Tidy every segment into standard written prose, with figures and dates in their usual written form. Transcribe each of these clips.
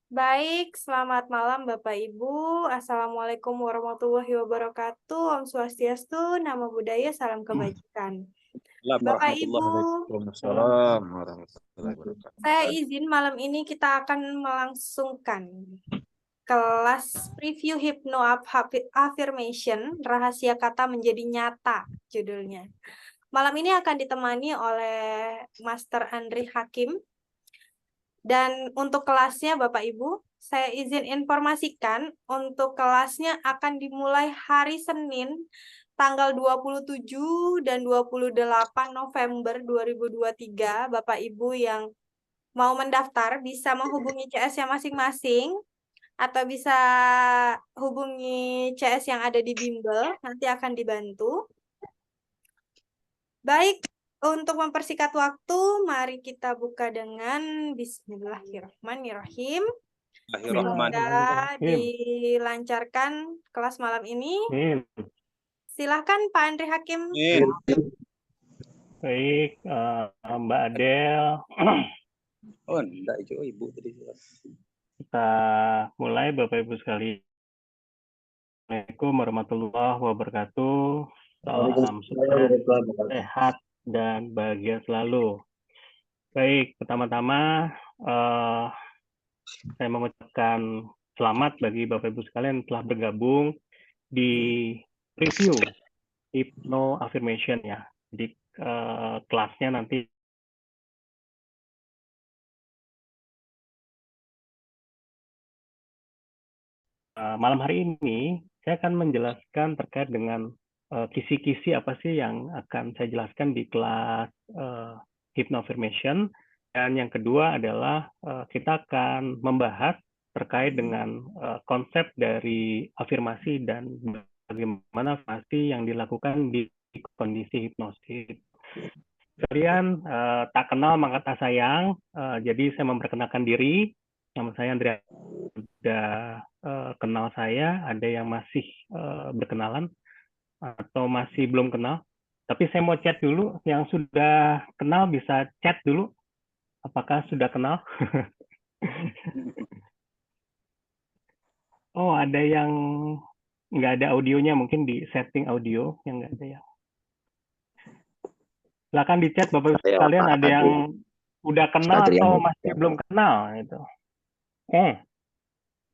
Baik, selamat malam Bapak Ibu. Assalamualaikum warahmatullahi wabarakatuh. Om Swastiastu, Namo Buddhaya, salam kebajikan. Bapak Ibu, Waalaikumsalam warahmatullahi wabarakatuh. saya izin malam ini kita akan melangsungkan kelas preview Hypno Affirmation, Rahasia Kata Menjadi Nyata, judulnya. Malam ini akan ditemani oleh Master Andri Hakim. Dan untuk kelasnya Bapak Ibu, saya izin informasikan untuk kelasnya akan dimulai hari Senin tanggal 27 dan 28 November 2023. Bapak Ibu yang mau mendaftar bisa menghubungi CS-nya masing-masing atau bisa hubungi CS yang ada di bimbel, nanti akan dibantu. Baik, untuk mempersingkat waktu, mari kita buka dengan Bismillahirrahmanirrahim. Semoga dilancarkan kelas malam ini. Silahkan Pak Andri Hakim. Baik, Mbak Adel. Oh, enggak, Ibu tadi. Kita mulai Bapak Ibu sekalian. Assalamualaikum warahmatullahi wabarakatuh. Salam sehat dan bahagia selalu. Baik, pertama-tama saya mengucapkan selamat bagi Bapak Ibu sekalian telah bergabung di review Hypno Affirmation ya. Jadi kelasnya nanti malam hari ini saya akan menjelaskan terkait dengan kisi-kisi apa sih yang akan saya jelaskan di kelas Hypno Affirmation. Dan yang kedua adalah kita akan membahas terkait dengan konsep dari afirmasi dan bagaimana afirmasi yang dilakukan di kondisi hipnosis. Kalian tak kenal maka tak sayang, jadi saya memperkenalkan diri. Nama saya Andrea. Sudah kenal saya, ada yang masih berkenalan atau masih belum kenal. Tapi saya mau chat dulu, yang sudah kenal bisa chat dulu. Apakah sudah kenal? Oh, ada yang nggak ada audionya, mungkin di setting audio yang nggak ada ya. Silakan di chat Bapak sekalian, ada yang udah kenal atau masih belum kenal gitu.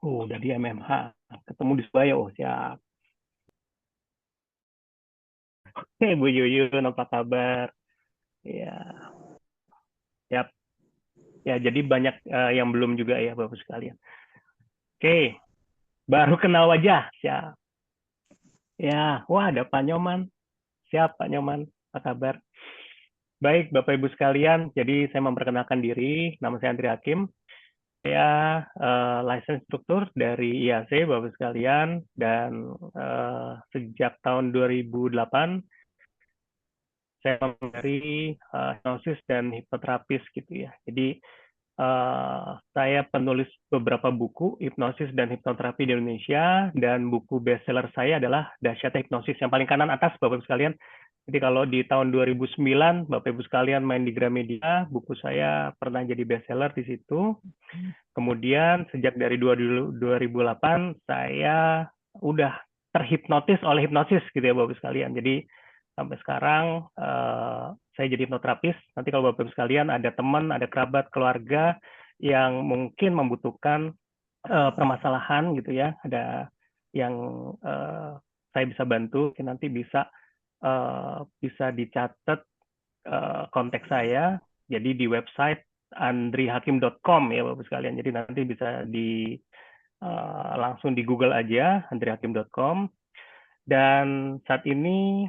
Udah di MMH, ketemu di Surabaya, oh siap. Bu Yuyun, apa kabar? Ya, siap. Ya, jadi banyak yang belum juga ya Bapak sekalian. Oke, baru kenal wajah, siap. Ya, wah ada Pak Nyoman. Siap Pak Nyoman, apa kabar? Baik Bapak Ibu sekalian, jadi saya memperkenalkan diri, nama saya Andri Hakim. Saya license instruktur dari IAC Bapak sekalian, dan sejak tahun 2008 saya mempelajari hipnosis dan hipnoterapis gitu ya. Jadi saya penulis beberapa buku hipnosis dan hipnoterapi di Indonesia, dan buku bestseller saya adalah Dahsyatnya Hipnosis, yang paling kanan atas Bapak Ibu sekalian. Jadi kalau di tahun 2009 Bapak Ibu sekalian main di Gramedia, buku saya pernah jadi bestseller di situ. Kemudian sejak dari 2008 saya udah terhipnotis oleh hipnosis gitu ya Bapak Ibu sekalian. Jadi sampai sekarang saya jadi hipnoterapis. Nanti kalau Bapak Ibu sekalian ada teman, ada kerabat, keluarga yang mungkin membutuhkan permasalahan gitu ya, ada yang saya bisa bantu, nanti bisa dicatat kontak saya. Jadi di website andrihakim.com ya Bapak sekalian. Jadi nanti bisa langsung di Google aja andrihakim.com. Dan saat ini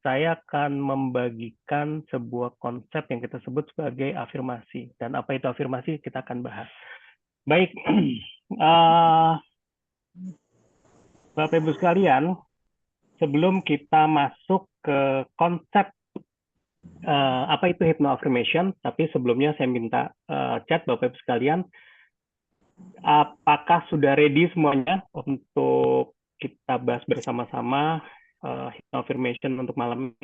saya akan membagikan sebuah konsep yang kita sebut sebagai afirmasi. Dan apa itu afirmasi kita akan bahas. Baik, Bapak Ibu sekalian, sebelum kita masuk ke konsep apa itu hypno affirmation, tapi sebelumnya saya minta chat Bapak Ibu sekalian, apakah sudah ready semuanya untuk kita bahas bersama-sama hypno affirmation untuk malam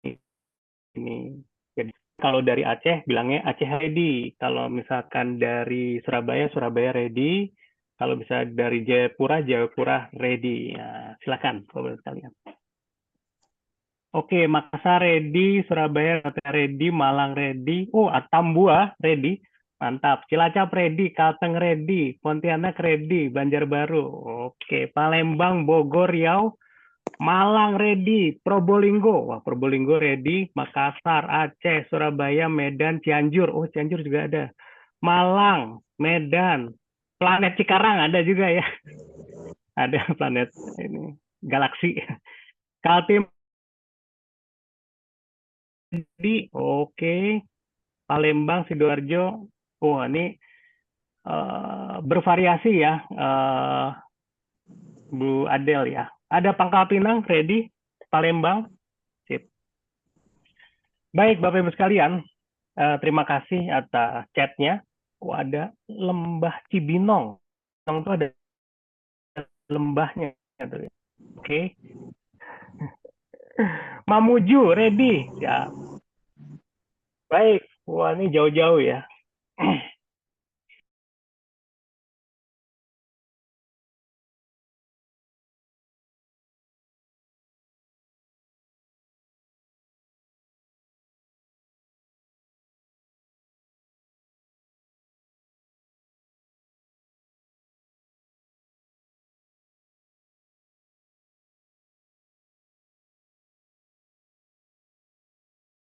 ini. Jadi kalau dari Aceh bilangnya Aceh ready. Kalau misalkan dari Surabaya, Surabaya ready. Kalau bisa dari Jayapura, Jayapura ready. Ya, silakan, Bapak sekalian. Oke, Makassar ready, Surabaya ready, Malang ready. Oh, Tambua ready. Mantap. Cilacap ready, Kalteng ready, Pontianak ready, Banjarbaru. Oke, Palembang, Bogor, Riau, Malang ready, Probolinggo. Wah, Probolinggo ready, Makassar, Aceh, Surabaya, Medan, Cianjur. Oh, Cianjur juga ada. Malang, Medan, Planet Cikarang ada juga ya. Ada planet ini, galaksi. Kaltim ready, oke. Palembang, Sidoarjo. Oh, ini bervariasi ya, Bu Adel ya. Ada Pangkal Pinang ready, Palembang. Sip. Baik, Bapak Ibu sekalian, terima kasih atas chatnya. Oh, ada Lembah Cibinong. Itu ada lembahnya. Oke. Mamuju ready. Ya. Baik. Wah, ini jauh-jauh ya.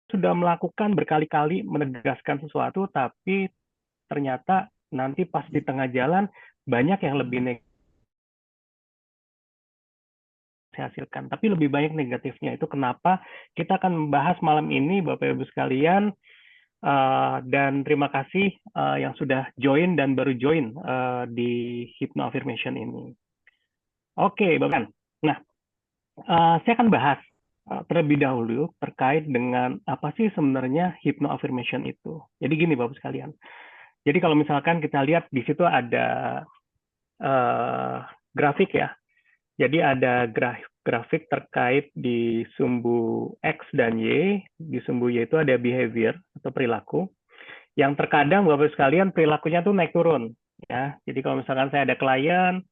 Sudah melakukan berkali-kali menegaskan sesuatu, tapi ternyata nanti pas di tengah jalan banyak yang lebih negatif hasilkan, tapi lebih banyak negatifnya. Itu kenapa kita akan membahas malam ini, Bapak Ibu sekalian, dan terima kasih yang sudah join dan baru join di Hypno Affirmation ini. Oke, Bapak. Nah, saya akan bahas terlebih dahulu terkait dengan apa sih sebenarnya Hypno Affirmation itu. Jadi gini, Bapak sekalian. Jadi kalau misalkan kita lihat di situ ada grafik ya. Jadi ada grafik terkait di sumbu X dan Y. Di sumbu Y itu ada behavior atau perilaku. Yang terkadang Bapak sekalian perilakunya tuh naik turun. Ya, jadi kalau misalkan saya ada klien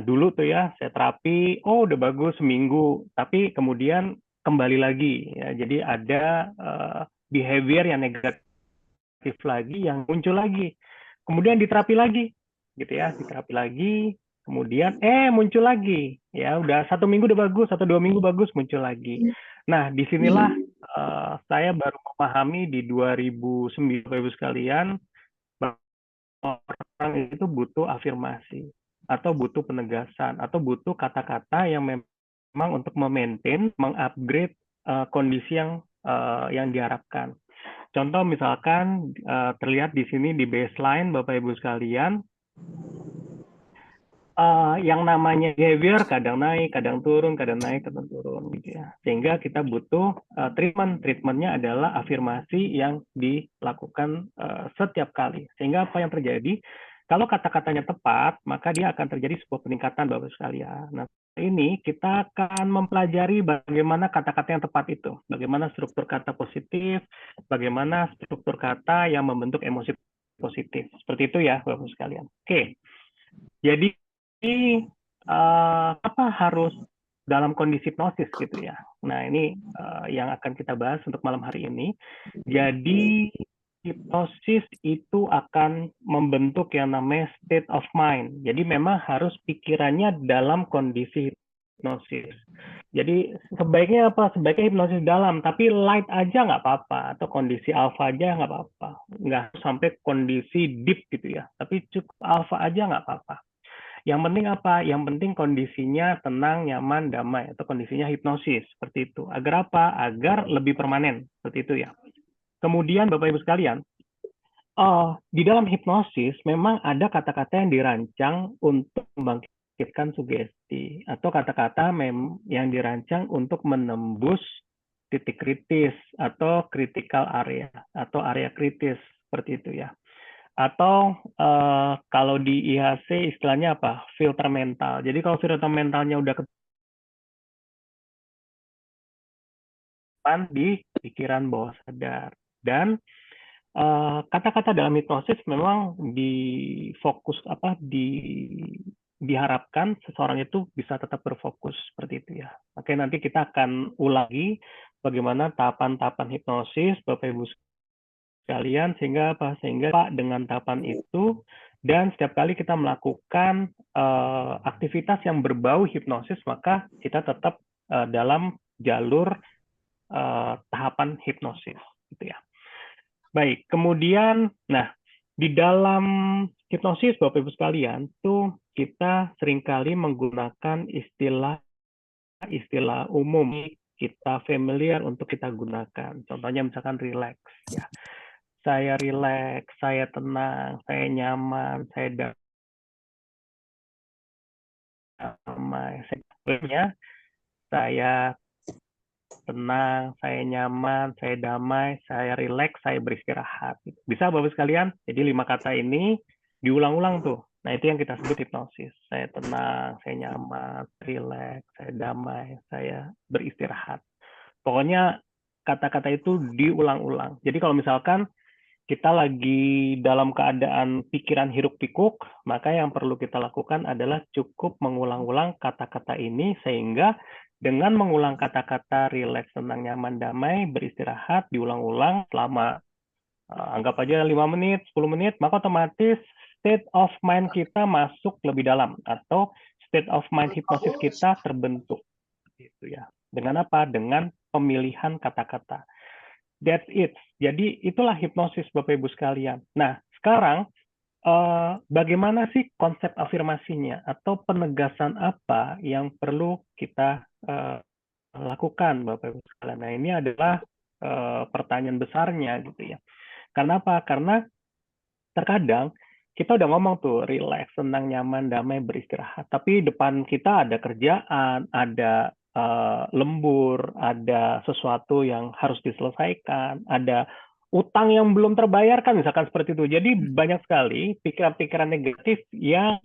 dulu tuh ya, saya terapi, oh udah bagus seminggu, tapi kemudian kembali lagi. Ya, jadi ada behavior yang negatif lagi, yang muncul lagi. Kemudian diterapi lagi, gitu ya, diterapi lagi. Kemudian muncul lagi, ya udah 1 minggu udah bagus, 1-2 minggu bagus, muncul lagi. Nah disinilah saya baru memahami di 2009 Bapak Ibu sekalian, orang itu butuh afirmasi atau butuh penegasan atau butuh kata-kata yang memang untuk memaintain, mengupgrade kondisi yang diharapkan. Contoh misalkan terlihat di sini di baseline Bapak Ibu sekalian, yang namanya behavior kadang naik, kadang turun, kadang naik, kadang turun gitu ya. Sehingga kita butuh treatment. Treatmentnya adalah afirmasi yang dilakukan setiap kali. Sehingga apa yang terjadi? Kalau kata-katanya tepat, maka dia akan terjadi sebuah peningkatan Bapak sekalian. Nah, ini kita akan mempelajari bagaimana kata-kata yang tepat itu. Bagaimana struktur kata positif, bagaimana struktur kata yang membentuk emosi positif. Seperti itu ya Bapak sekalian. Oke. Jadi apa harus dalam kondisi hipnosis gitu ya. Nah ini yang akan kita bahas untuk malam hari ini. Jadi hipnosis itu akan membentuk yang namanya state of mind. Jadi memang harus pikirannya dalam kondisi hipnosis. Jadi sebaiknya apa? Sebaiknya hipnosis dalam, tapi light aja nggak apa-apa, atau kondisi alpha aja nggak apa-apa. Nggak sampai kondisi deep gitu ya, tapi cukup alpha aja nggak apa-apa. Yang penting apa? Yang penting kondisinya tenang, nyaman, damai, atau kondisinya hipnosis, seperti itu. Agar apa? Agar lebih permanen, seperti itu ya. Kemudian Bapak Ibu sekalian, di dalam hipnosis memang ada kata-kata yang dirancang untuk membangkitkan sugesti, atau kata-kata yang dirancang untuk menembus titik kritis, atau critical area, atau area kritis, seperti itu ya. Atau kalau di IHC istilahnya apa? Filter mental. Jadi kalau filter mentalnya udah di pikiran bawah sadar. Dan kata-kata dalam hipnosis memang diharapkan seseorang itu bisa tetap berfokus seperti itu ya. Oke, nanti kita akan ulangi bagaimana tahapan-tahapan hipnosis Bapak Ibu sekalian sehingga Pak dengan tahapan itu, dan setiap kali kita melakukan aktivitas yang berbau hipnosis maka kita tetap dalam jalur tahapan hipnosis gitu ya. Baik, kemudian, nah, di dalam hipnosis, Bapak Ibu sekalian, tuh kita seringkali menggunakan istilah umum, kita familiar untuk kita gunakan. Contohnya misalkan relax, ya. Saya relax, saya tenang, saya nyaman, saya damai. Saya tenang, saya nyaman, saya damai, saya rileks, saya beristirahat. Bisa Bapak sekalian? Jadi 5 kata ini diulang-ulang tuh. Nah, itu yang kita sebut hipnosis. Saya tenang, saya nyaman, rileks, saya damai, saya beristirahat. Pokoknya kata-kata itu diulang-ulang. Jadi kalau misalkan kita lagi dalam keadaan pikiran hiruk-pikuk, maka yang perlu kita lakukan adalah cukup mengulang-ulang kata-kata ini sehingga dengan mengulang kata-kata rileks, tenang, nyaman, damai, beristirahat, diulang-ulang selama anggap aja 5 menit, 10 menit, maka otomatis state of mind kita masuk lebih dalam atau state of mind hipnosis kita terbentuk. Gitu ya. Dengan apa? Dengan pemilihan kata-kata. That's it. Jadi itulah hipnosis Bapak Ibu sekalian. Nah, sekarang bagaimana sih konsep afirmasinya atau penegasan apa yang perlu kita lakukan Bapak Ibu sekalian. Nah, ini adalah pertanyaan besarnya gitu ya. Karena apa? Karena terkadang kita udah ngomong tuh relax, tenang, nyaman, damai, beristirahat. Tapi depan kita ada kerjaan, ada lembur, ada sesuatu yang harus diselesaikan, ada utang yang belum terbayarkan, misalkan seperti itu. Jadi banyak sekali pikiran-pikiran negatif yang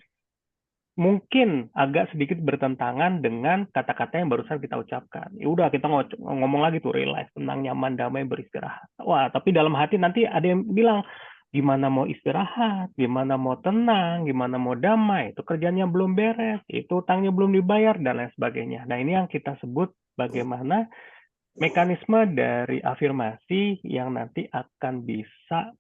mungkin agak sedikit bertentangan dengan kata-kata yang barusan kita ucapkan. Ya udah kita ngomong lagi tuh relax, tenang, nyaman, damai, beristirahat. Wah, tapi dalam hati nanti ada yang bilang gimana mau istirahat, gimana mau tenang, gimana mau damai, itu kerjanya belum beres, itu utangnya belum dibayar dan lain sebagainya. Nah, ini yang kita sebut bagaimana mekanisme dari afirmasi yang nanti akan bisa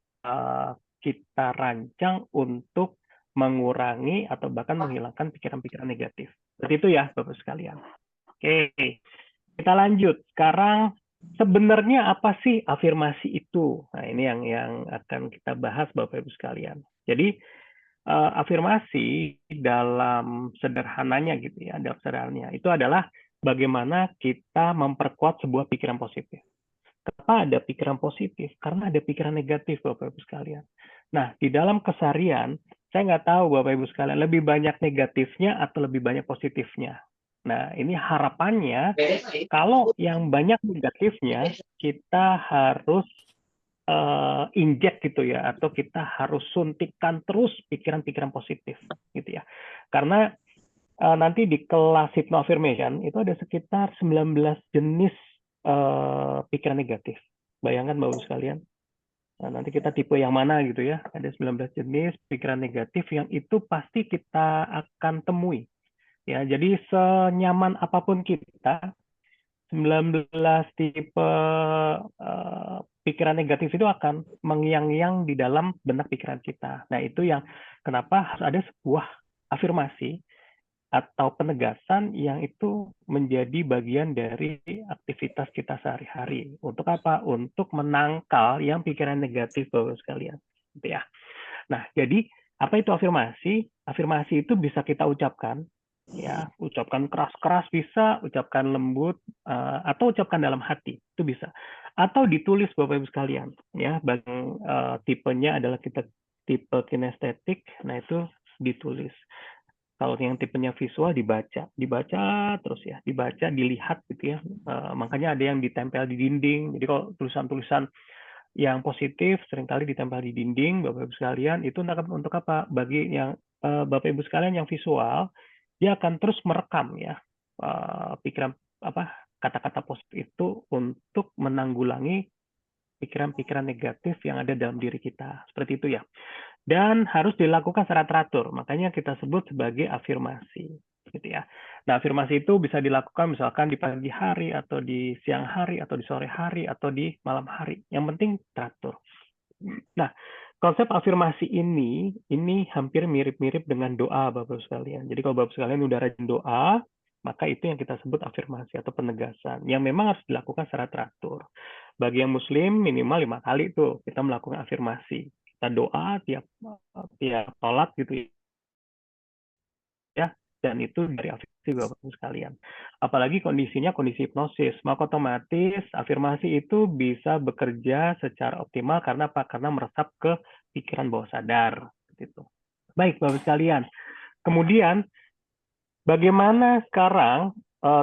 kita rancang untuk mengurangi atau bahkan menghilangkan pikiran-pikiran negatif. Seperti itu ya, Bapak sekalian. Oke, kita lanjut. Sekarang sebenarnya apa sih afirmasi itu? Nah, ini yang akan kita bahas Bapak Ibu sekalian. Jadi afirmasi dalam sederhananya gitu ya, dalam sederhananya itu adalah bagaimana kita memperkuat sebuah pikiran positif. Kenapa ada pikiran positif? Karena ada pikiran negatif, Bapak Ibu sekalian. Nah, di dalam keseharian, saya nggak tahu Bapak Ibu sekalian, lebih banyak negatifnya atau lebih banyak positifnya. Nah, ini harapannya, kalau yang banyak negatifnya, kita harus injek gitu ya, atau kita harus suntikkan terus pikiran-pikiran positif, gitu ya. Karena nanti di kelas hypnoaffirmation itu ada sekitar 19 jenis pikiran negatif. Bayangkan Bapak sekalian. Nah, nanti kita tipe yang mana gitu ya. Ada 19 jenis pikiran negatif yang itu pasti kita akan temui. Ya, jadi senyaman apapun kita, 19 tipe pikiran negatif itu akan mengiang-iang di dalam benak pikiran kita. Nah, itu yang kenapa harus ada sebuah afirmasi atau penegasan yang itu menjadi bagian dari aktivitas kita sehari-hari. Untuk apa? Untuk menangkal yang pikiran negatif Bapak sekalian. Gitu ya. Nah, jadi apa itu afirmasi? Afirmasi itu bisa kita ucapkan, ya, ucapkan keras-keras bisa, ucapkan lembut, atau ucapkan dalam hati, itu bisa. Atau ditulis Bapak Ibu sekalian, ya, bagi tipenya adalah kita tipe kinestetik, nah itu ditulis. Kalau yang tipenya visual dibaca terus ya, dibaca, dilihat gitu ya. Makanya ada yang ditempel di dinding. Jadi kalau tulisan-tulisan yang positif seringkali ditempel di dinding, Bapak Ibu sekalian, itu untuk apa? Bagi yang Bapak Ibu sekalian yang visual, dia akan terus merekam ya pikiran kata-kata positif itu untuk menanggulangi pikiran-pikiran negatif yang ada dalam diri kita. Seperti itu ya. Dan harus dilakukan secara teratur. Makanya kita sebut sebagai afirmasi. Gitu ya. Nah, afirmasi itu bisa dilakukan misalkan di pagi hari, atau di siang hari, atau di sore hari, atau di malam hari. Yang penting teratur. Nah, konsep afirmasi ini hampir mirip-mirip dengan doa, Bapak sekalian. Jadi kalau Bapak sekalian udah rajin doa, maka itu yang kita sebut afirmasi atau penegasan, yang memang harus dilakukan secara teratur. Bagi yang Muslim minimal 5 kali tuh kita melakukan afirmasi. Kita doa tiap sholat gitu ya, dan itu dari afirmasi Bapak Ibu sekalian. Apalagi kondisinya kondisi hipnosis, maka otomatis afirmasi itu bisa bekerja secara optimal karena apa? Karena meresap ke pikiran bawah sadar. Gitu. Baik Bapak sekalian. Kemudian bagaimana sekarang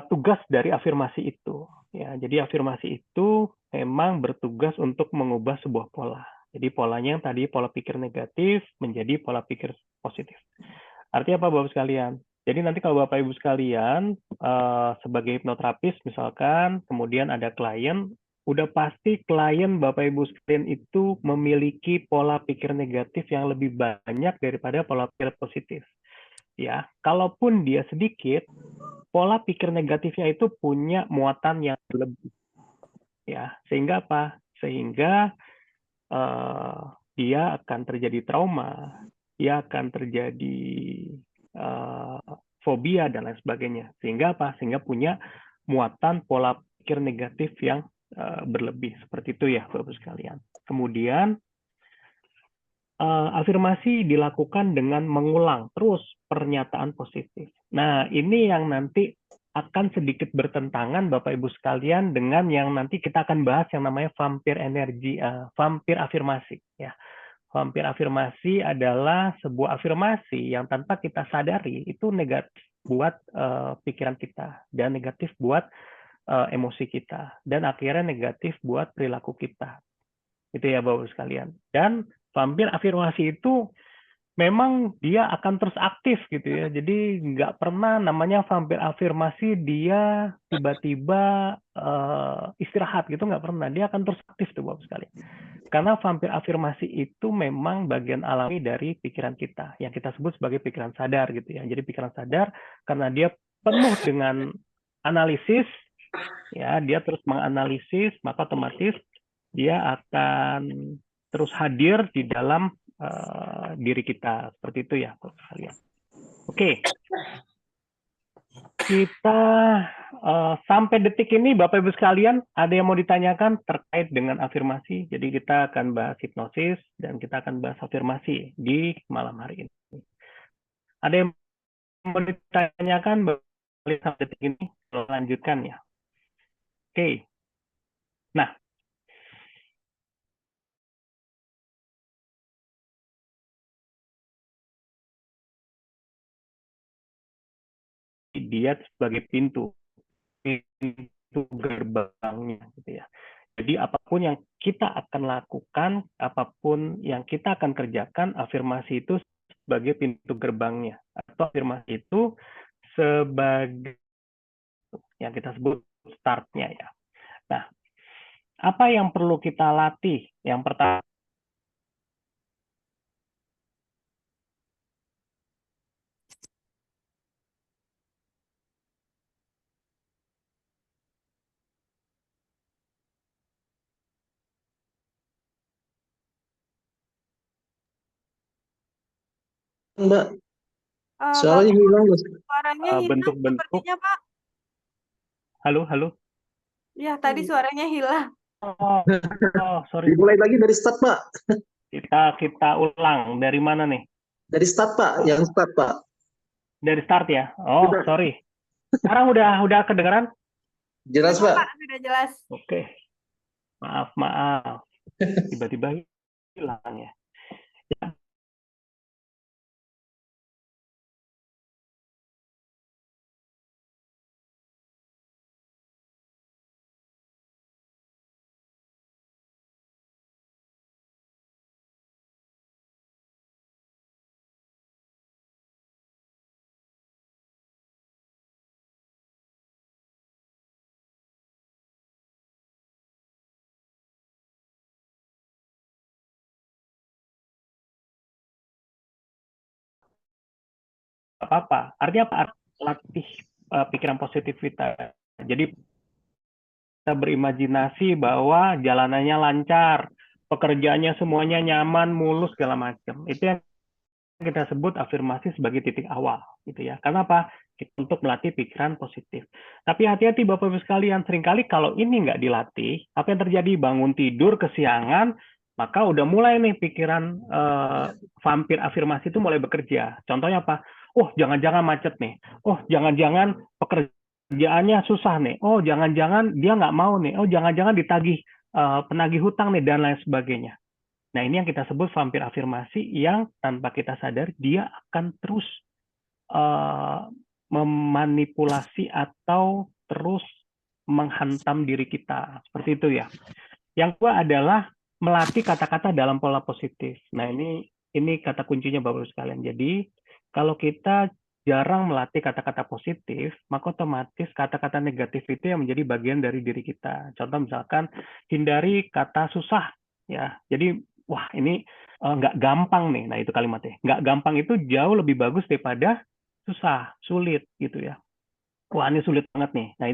tugas dari afirmasi itu? Ya, jadi afirmasi itu memang bertugas untuk mengubah sebuah pola. Jadi polanya yang tadi pola pikir negatif menjadi pola pikir positif. Artinya apa Bapak sekalian? Jadi nanti kalau Bapak Ibu sekalian sebagai hipnoterapis misalkan, kemudian ada klien, udah pasti klien Bapak Ibu sekalian itu memiliki pola pikir negatif yang lebih banyak daripada pola pikir positif. Ya, kalaupun dia sedikit, pola pikir negatifnya itu punya muatan yang lebih. Ya, sehingga apa? Sehingga dia akan terjadi trauma, dia akan terjadi fobia dan lain sebagainya. Sehingga apa? Sehingga punya muatan pola pikir negatif yang berlebih. Seperti itu ya, Bapak sekalian. Kemudian afirmasi dilakukan dengan mengulang terus pernyataan positif. Nah, ini yang nanti akan sedikit bertentangan Bapak Ibu sekalian dengan yang nanti kita akan bahas yang namanya vampir energi, vampir afirmasi ya. Vampir afirmasi adalah sebuah afirmasi yang tanpa kita sadari itu negatif buat pikiran kita dan negatif buat emosi kita dan akhirnya negatif buat perilaku kita. Itu ya Bapak sekalian. Dan vampir afirmasi itu memang dia akan terus aktif gitu ya. Jadi nggak pernah namanya vampir afirmasi dia tiba-tiba istirahat gitu, nggak pernah. Dia akan terus aktif tuh Bapak sekalian. Karena vampir afirmasi itu memang bagian alami dari pikiran kita, yang kita sebut sebagai pikiran sadar gitu ya. Jadi pikiran sadar karena dia penuh dengan analisis, ya dia terus menganalisis, maka otomatis dia akan terus hadir di dalam diri kita. Seperti itu ya, kalian. Oke. Kita sampai detik ini, Bapak Ibu sekalian, ada yang mau ditanyakan terkait dengan afirmasi? Jadi kita akan bahas hipnosis dan kita akan bahas afirmasi di malam hari ini. Ada yang mau ditanyakan sampai detik ini? Lanjutkan ya. Oke. Nah, dia sebagai pintu gerbangnya gitu ya. Jadi apapun yang kita akan lakukan, apapun yang kita akan kerjakan, afirmasi itu sebagai pintu gerbangnya, atau afirmasi itu sebagai yang kita sebut startnya ya. Nah, apa yang perlu kita latih? Yang pertama, Mbak, Bapak, suaranya hilang, Mas. suaranya hilang bentuk-bentuk. sepertinya, Pak. Halo, halo. Ya, tadi suaranya hilang. Sorry. Dimulai lagi dari start, Pak. Kita ulang. Dari mana nih? Dari start, Pak. Yang start, Pak. Dari start ya. Oh, sorry. Sekarang udah kedengaran? Jelas, Sudah, Pak. Pak, sudah jelas. Oke. Maaf. Tiba-tiba hilang ya. apa-apa. Artinya apa? Latih pikiran positif kita. Jadi kita berimajinasi bahwa jalanannya lancar, pekerjaannya semuanya nyaman, mulus, segala macam. Itu yang kita sebut afirmasi sebagai titik awal, gitu ya. Karena apa? Untuk melatih pikiran positif. Tapi hati-hati Bapak Ibu sekalian, seringkali kalau ini nggak dilatih, apa yang terjadi? Bangun tidur kesiangan, maka udah mulai nih pikiran vampir afirmasi itu mulai bekerja. Contohnya apa? Oh, jangan-jangan macet nih. Oh, jangan-jangan pekerjaannya susah nih. Oh, jangan-jangan dia nggak mau nih. Oh, jangan-jangan ditagih penagih hutang nih, dan lain sebagainya. Nah, ini yang kita sebut vampir afirmasi yang tanpa kita sadar dia akan terus memanipulasi atau terus menghantam diri kita. Seperti itu ya. Yang kedua adalah melatih kata-kata dalam pola positif. Nah, ini kata kuncinya Bapak Ibu sekalian. Jadi, kalau kita jarang melatih kata-kata positif, maka otomatis kata-kata negatif itu yang menjadi bagian dari diri kita. Contoh misalkan, hindari kata susah. Ya, jadi wah ini nggak gampang nih. Nah itu kalimatnya. Nggak gampang itu jauh lebih bagus daripada susah, sulit gitu ya. Wah ini sulit banget nih. Nah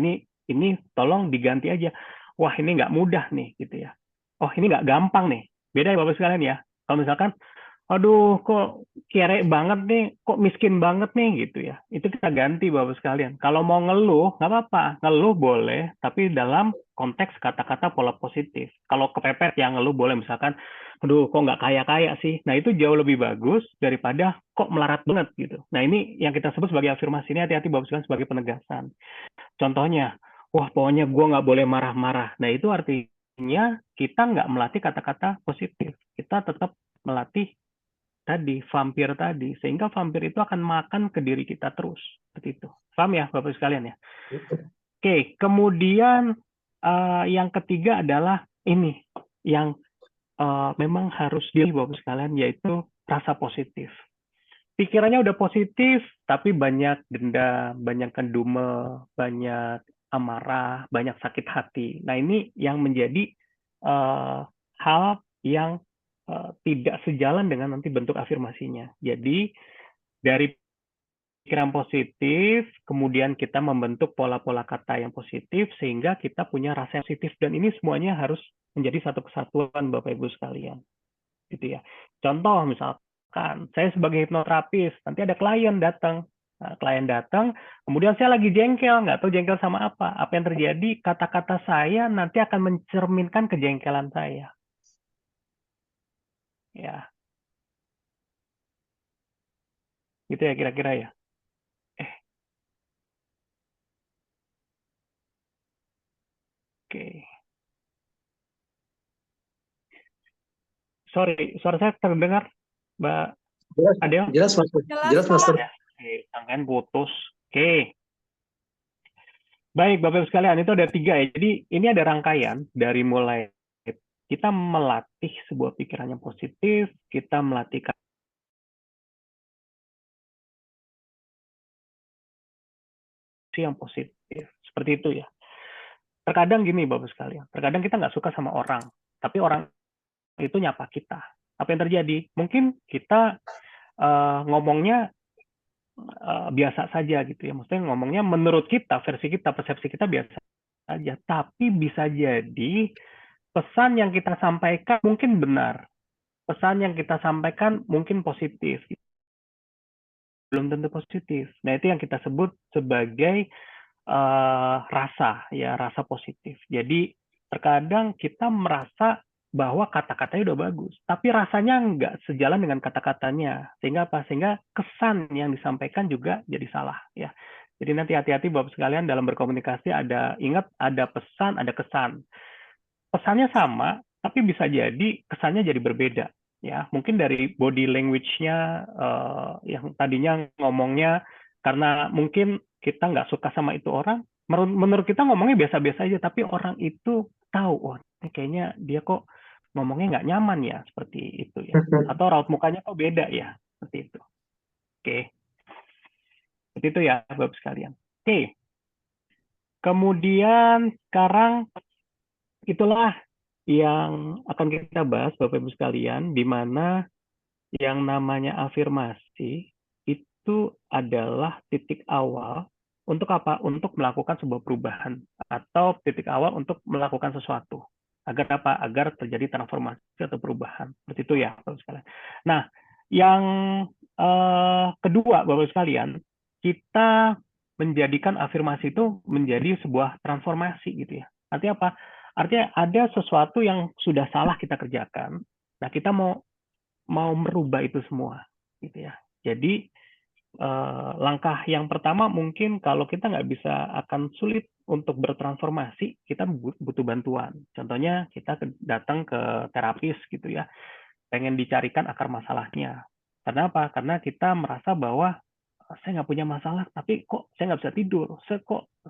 ini tolong diganti aja. Wah ini nggak mudah nih gitu ya. Oh ini nggak gampang nih. Beda ya Bapak sekalian ya. Kalau misalkan aduh kok kere banget nih, kok miskin banget nih gitu ya. Itu kita ganti Bapak sekalian. Kalau mau ngeluh, nggak apa-apa. Ngeluh boleh, tapi dalam konteks kata-kata pola positif. Kalau kepepet ya ngeluh boleh, misalkan, aduh kok nggak kaya-kaya sih. Nah itu jauh lebih bagus daripada kok melarat banget gitu. Nah ini yang kita sebut sebagai afirmasi. Ini hati-hati Bapak sekalian sebagai penegasan. Contohnya, wah pokoknya gue nggak boleh marah-marah. Nah itu artinya kita nggak melatih kata-kata positif. Kita tetap melatih tadi, vampir tadi, sehingga vampir itu akan makan ke diri kita terus. Seperti itu. Paham ya Bapak sekalian ya? Oke, kemudian yang ketiga adalah ini, yang memang harus dilihat Bapak sekalian, yaitu rasa positif. Pikirannya udah positif, tapi banyak dendam, banyak kendume, banyak amarah, banyak sakit hati. Nah ini yang menjadi hal yang tidak sejalan dengan nanti bentuk afirmasinya. Jadi dari pikiran positif, kemudian kita membentuk pola-pola kata yang positif, sehingga kita punya rasa positif. Dan ini semuanya harus menjadi satu kesatuan Bapak Ibu sekalian. Gitu ya. Contoh misalkan, saya sebagai hipnoterapis, nanti ada klien datang. Nah, klien datang, kemudian saya lagi jengkel, nggak tahu jengkel sama apa. Apa yang terjadi, kata-kata saya nanti akan mencerminkan kejengkelan saya. Ya, gitu ya kira-kira ya. Oke. Sorry, suara saya terdengar, Mbak Jelas, Adel? jelas, Master. Jelas, Jelas, Pak. Master. Ya, tangan putus. Oke. Baik, Bapak Ibu sekalian, itu ada 3 ya. Jadi ini ada rangkaian dari mulai kita melatih sebuah pikiran yang positif, kita melatih yang positif. Seperti itu ya. Terkadang gini Bapak sekalian, terkadang kita nggak suka sama orang, tapi orang itu nyapa kita. Apa yang terjadi? Mungkin kita ngomongnya biasa saja gitu ya. Maksudnya ngomongnya menurut kita, versi kita, persepsi kita biasa saja. Tapi bisa jadi pesan yang kita sampaikan mungkin benar. Pesan yang kita sampaikan mungkin positif. Belum tentu positif. Nah itu yang kita sebut sebagai rasa, ya rasa positif. Jadi terkadang kita merasa bahwa kata-katanya udah bagus, tapi rasanya nggak sejalan dengan kata-katanya. Sehingga apa? Sehingga kesan yang disampaikan juga jadi salah. Ya. Jadi nanti hati-hati Bapak sekalian dalam berkomunikasi ingat ada pesan, ada kesan. Pesannya sama, tapi bisa jadi kesannya jadi berbeda. Ya, mungkin dari body language-nya yang tadinya ngomongnya karena mungkin kita nggak suka sama itu orang, menurut kita ngomongnya biasa-biasa aja, tapi orang itu tahu, oh kayaknya dia kok ngomongnya nggak nyaman ya, seperti itu ya. Atau raut mukanya kok beda ya, seperti itu. Oke. Seperti itu ya, Bapak sekalian. Oke. Kemudian sekarang itulah yang akan kita bahas Bapak Ibu sekalian, di mana yang namanya afirmasi itu itu adalah titik awal untuk apa? Untuk melakukan sebuah perubahan atau titik awal untuk melakukan sesuatu. Agar apa? Agar terjadi transformasi atau perubahan. Seperti itu ya, Bapak sekalian. Nah, yang kedua, Bapak sekalian, kita menjadikan afirmasi itu menjadi sebuah transformasi gitu ya. Artinya apa? Artinya ada sesuatu yang sudah salah kita kerjakan. Nah, kita mau merubah itu semua gitu ya. Jadi langkah yang pertama mungkin kalau kita nggak bisa, akan sulit untuk bertransformasi, kita butuh bantuan. Contohnya kita datang ke terapis gitu ya, pengen dicarikan akar masalahnya. Karena apa? Karena kita merasa bahwa saya nggak punya masalah, tapi kok saya nggak bisa tidur,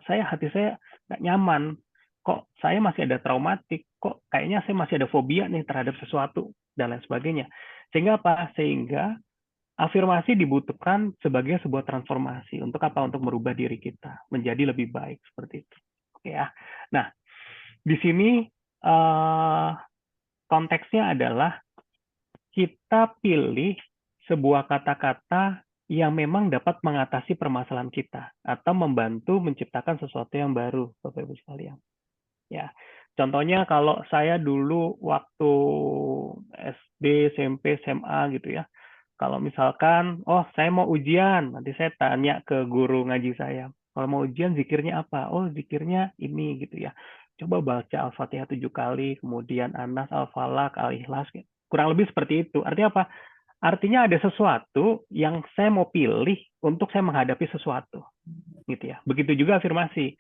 hati saya nggak nyaman, kok saya masih ada traumatik, kok kayaknya saya masih ada fobia nih terhadap sesuatu dan lain sebagainya. Sehingga apa? Sehingga afirmasi dibutuhkan sebagai sebuah transformasi. Untuk apa? Untuk merubah diri kita menjadi lebih baik seperti itu. Oke ya. Nah, di sini konteksnya adalah kita pilih sebuah kata-kata yang memang dapat mengatasi permasalahan kita atau membantu menciptakan sesuatu yang baru, Bapak Ibu sekalian. Ya, contohnya kalau saya dulu waktu SD, SMP, SMA gitu ya, kalau misalkan, oh saya mau ujian, nanti saya tanya ke guru ngaji saya, kalau mau ujian zikirnya apa? Oh zikirnya ini gitu ya. Coba baca Al-Fatihah 7 kali, kemudian Anas, Al-Falaq, Al-Ikhlas. Kurang lebih seperti itu. Artinya apa? Artinya ada sesuatu yang saya mau pilih untuk saya menghadapi sesuatu. Gitu ya. Begitu juga afirmasi.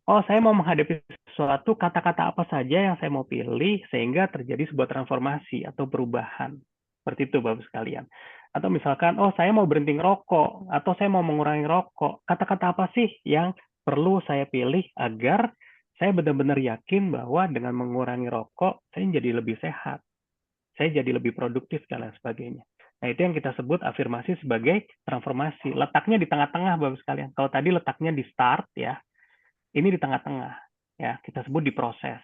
Oh, saya mau menghadapi sesuatu, kata-kata apa saja yang saya mau pilih sehingga terjadi sebuah transformasi atau perubahan. Seperti itu, Bapak sekalian. Atau misalkan, oh saya mau berhenti ngerokok, atau saya mau mengurangi rokok. Kata-kata apa sih yang perlu saya pilih agar saya benar-benar yakin bahwa dengan mengurangi rokok, saya jadi lebih sehat. Saya jadi lebih produktif, dan lain sebagainya. Nah, itu yang kita sebut afirmasi sebagai transformasi. Letaknya di tengah-tengah, Bapak sekalian. Kalau tadi letaknya di start, ya, ini di tengah-tengah, ya kita sebut di proses.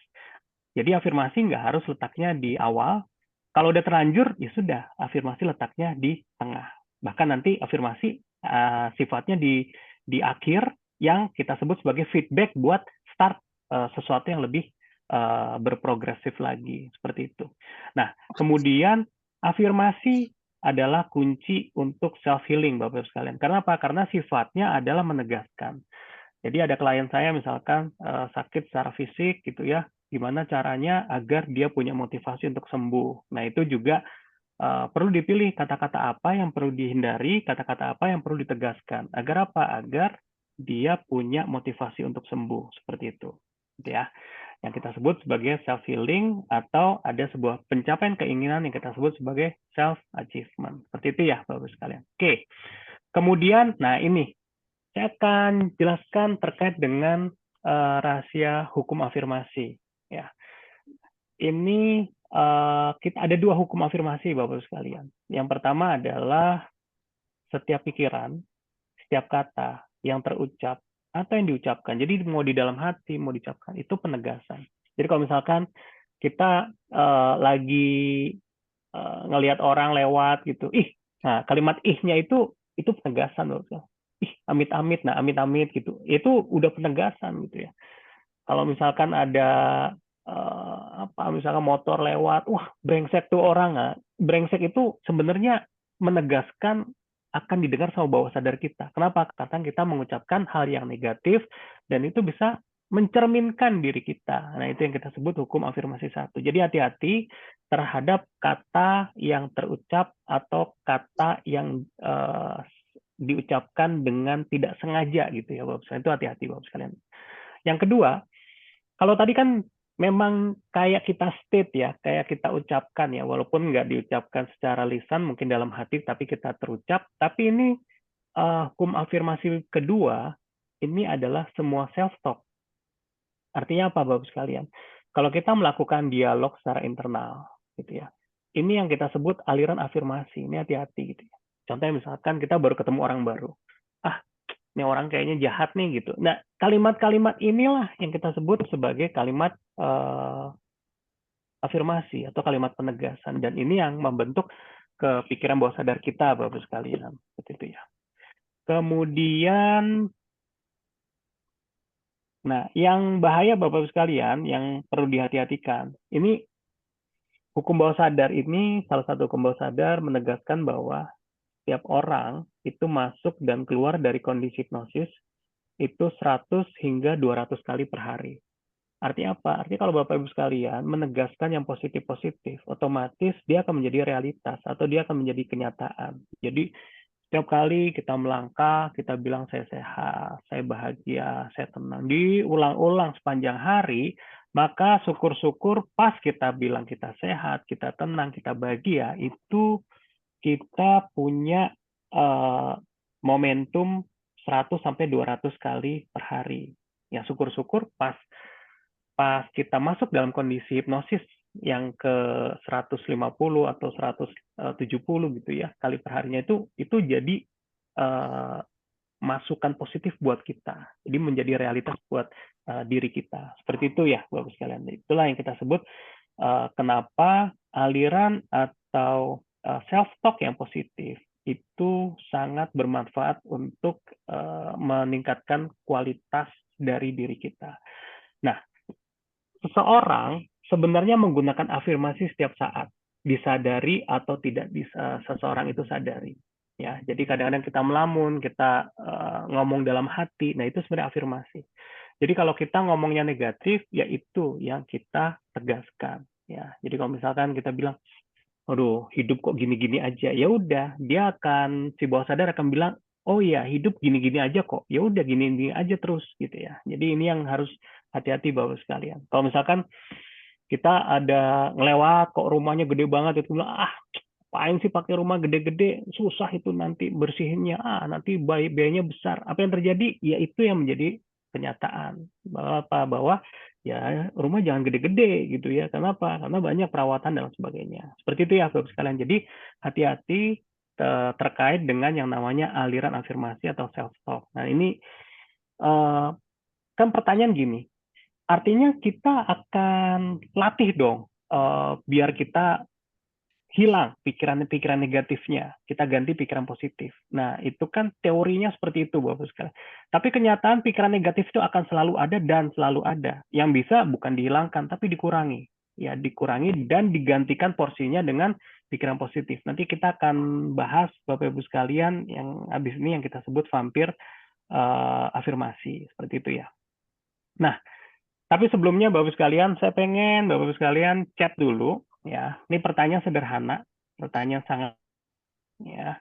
Jadi afirmasi nggak harus letaknya di awal. Kalau udah terlanjur, ya sudah, afirmasi letaknya di tengah. Bahkan nanti afirmasi sifatnya di akhir yang kita sebut sebagai feedback buat start sesuatu yang lebih berprogresif lagi, seperti itu. Nah, kemudian afirmasi adalah kunci untuk self healing, Bapak sekalian. Karena apa? Karena sifatnya adalah menegaskan. Jadi ada klien saya misalkan sakit secara fisik gitu ya, gimana caranya agar dia punya motivasi untuk sembuh. Nah itu juga perlu dipilih kata-kata apa yang perlu dihindari, kata-kata apa yang perlu ditegaskan. Agar apa? Agar dia punya motivasi untuk sembuh, seperti itu. Gitu ya. Yang kita sebut sebagai self-healing atau ada sebuah pencapaian keinginan yang kita sebut sebagai self-achievement. Seperti itu ya Bapak sekalian. Oke. Kemudian, nah ini saya akan jelaskan terkait dengan rahasia hukum afirmasi. Ya, ini kita ada 2 hukum afirmasi, Bapak sekalian. Yang pertama adalah setiap pikiran, setiap kata yang terucap atau yang diucapkan. Jadi mau di dalam hati, mau diucapkan, itu penegasan. Jadi kalau misalkan kita lagi ngelihat orang lewat gitu, nah kalimat ihnya itu penegasan, Bapak. Amit-amit, nah amit-amit gitu, itu udah penegasan gitu ya. Kalau misalkan ada misalkan motor lewat, wah brengsek tuh orang, nah, brengsek itu sebenarnya menegaskan akan didengar sama bawah sadar kita. Kenapa? Karena kita mengucapkan hal yang negatif dan itu bisa mencerminkan diri kita. Nah, itu yang kita sebut hukum afirmasi 1. Jadi hati-hati terhadap kata yang terucap atau kata yang diucapkan dengan tidak sengaja gitu ya Bapak sekalian. Itu hati-hati Bapak sekalian. Yang kedua, kalau tadi kan memang kayak kita state ya, kayak kita ucapkan ya, walaupun nggak diucapkan secara lisan, mungkin dalam hati, tapi kita terucap. Tapi ini hukum afirmasi kedua, ini adalah semua self-talk. Artinya apa Bapak sekalian? Kalau kita melakukan dialog secara internal, gitu ya, ini yang kita sebut aliran afirmasi. Ini hati-hati gitu ya. Contohnya misalkan kita baru ketemu orang baru. Ini orang kayaknya jahat nih gitu. Nah, kalimat-kalimat inilah yang kita sebut sebagai kalimat afirmasi atau kalimat penegasan. Dan ini yang membentuk kepikiran bawah sadar kita, Bapak sekalian. Seperti itu ya. Kemudian, nah, yang bahaya Bapak Ibu sekalian, yang perlu dihati-hatikan, ini hukum bawah sadar ini, salah satu hukum bawah sadar menegaskan bahwa setiap orang itu masuk dan keluar dari kondisi hipnosis itu 100 hingga 200 kali per hari. Artinya apa? Artinya kalau Bapak Ibu sekalian menegaskan yang positif-positif, otomatis dia akan menjadi realitas atau dia akan menjadi kenyataan. Jadi setiap kali kita melangkah, kita bilang saya sehat, saya bahagia, saya tenang. Diulang-ulang sepanjang hari, maka syukur-syukur pas kita bilang kita sehat, kita tenang, kita bahagia, itu kita punya momentum 100 sampai 200 kali per hari. Ya syukur-syukur pas kita masuk dalam kondisi hipnosis yang ke 150 atau 170 gitu ya kali per harinya, itu jadi masukan positif buat kita. Jadi menjadi realitas buat diri kita. Seperti itu ya Bapak sekalian. Itulah yang kita sebut kenapa aliran atau self-talk yang positif itu sangat bermanfaat untuk meningkatkan kualitas dari diri kita. Nah, seseorang sebenarnya menggunakan afirmasi setiap saat, disadari atau tidak bisa seseorang itu sadari. Ya, jadi kadang-kadang kita melamun, kita ngomong dalam hati, nah itu sebenarnya afirmasi. Jadi kalau kita ngomongnya negatif, ya itu yang kita tegaskan. Ya, jadi kalau misalkan kita bilang, aduh hidup kok gini-gini aja, ya udah dia akan si bawah sadar akan bilang, oh ya hidup gini-gini aja kok, ya udah gini-gini aja terus gitu ya. Jadi ini yang harus hati-hati Bapak sekalian. Kalau misalkan kita ada ngelewat kok rumahnya gede banget, itu bilang apain sih pakai rumah gede-gede, susah itu nanti bersihinnya, nanti biayanya besar. Apa yang terjadi? Ya itu yang menjadi kenyataan bahwa ya rumah jangan gede-gede gitu ya. Kenapa? Karena banyak perawatan dan sebagainya. Seperti itu ya Bapak sekalian. Jadi hati-hati terkait dengan yang namanya aliran afirmasi atau self-talk. Nah ini kan pertanyaan gini, artinya kita akan latih dong biar kita hilang pikiran-pikiran negatifnya, kita ganti pikiran positif. Nah, itu kan teorinya seperti itu, Bapak sekalian. Tapi kenyataan pikiran negatif itu akan selalu ada dan selalu ada. Yang bisa bukan dihilangkan, tapi dikurangi. Ya, dikurangi dan digantikan porsinya dengan pikiran positif. Nanti kita akan bahas, Bapak Ibu sekalian, yang habis ini yang kita sebut vampir afirmasi. Seperti itu ya. Nah, tapi sebelumnya Bapak sekalian, saya pengen Bapak sekalian chat dulu ya. Ini pertanyaan sederhana, pertanyaan sangat ya.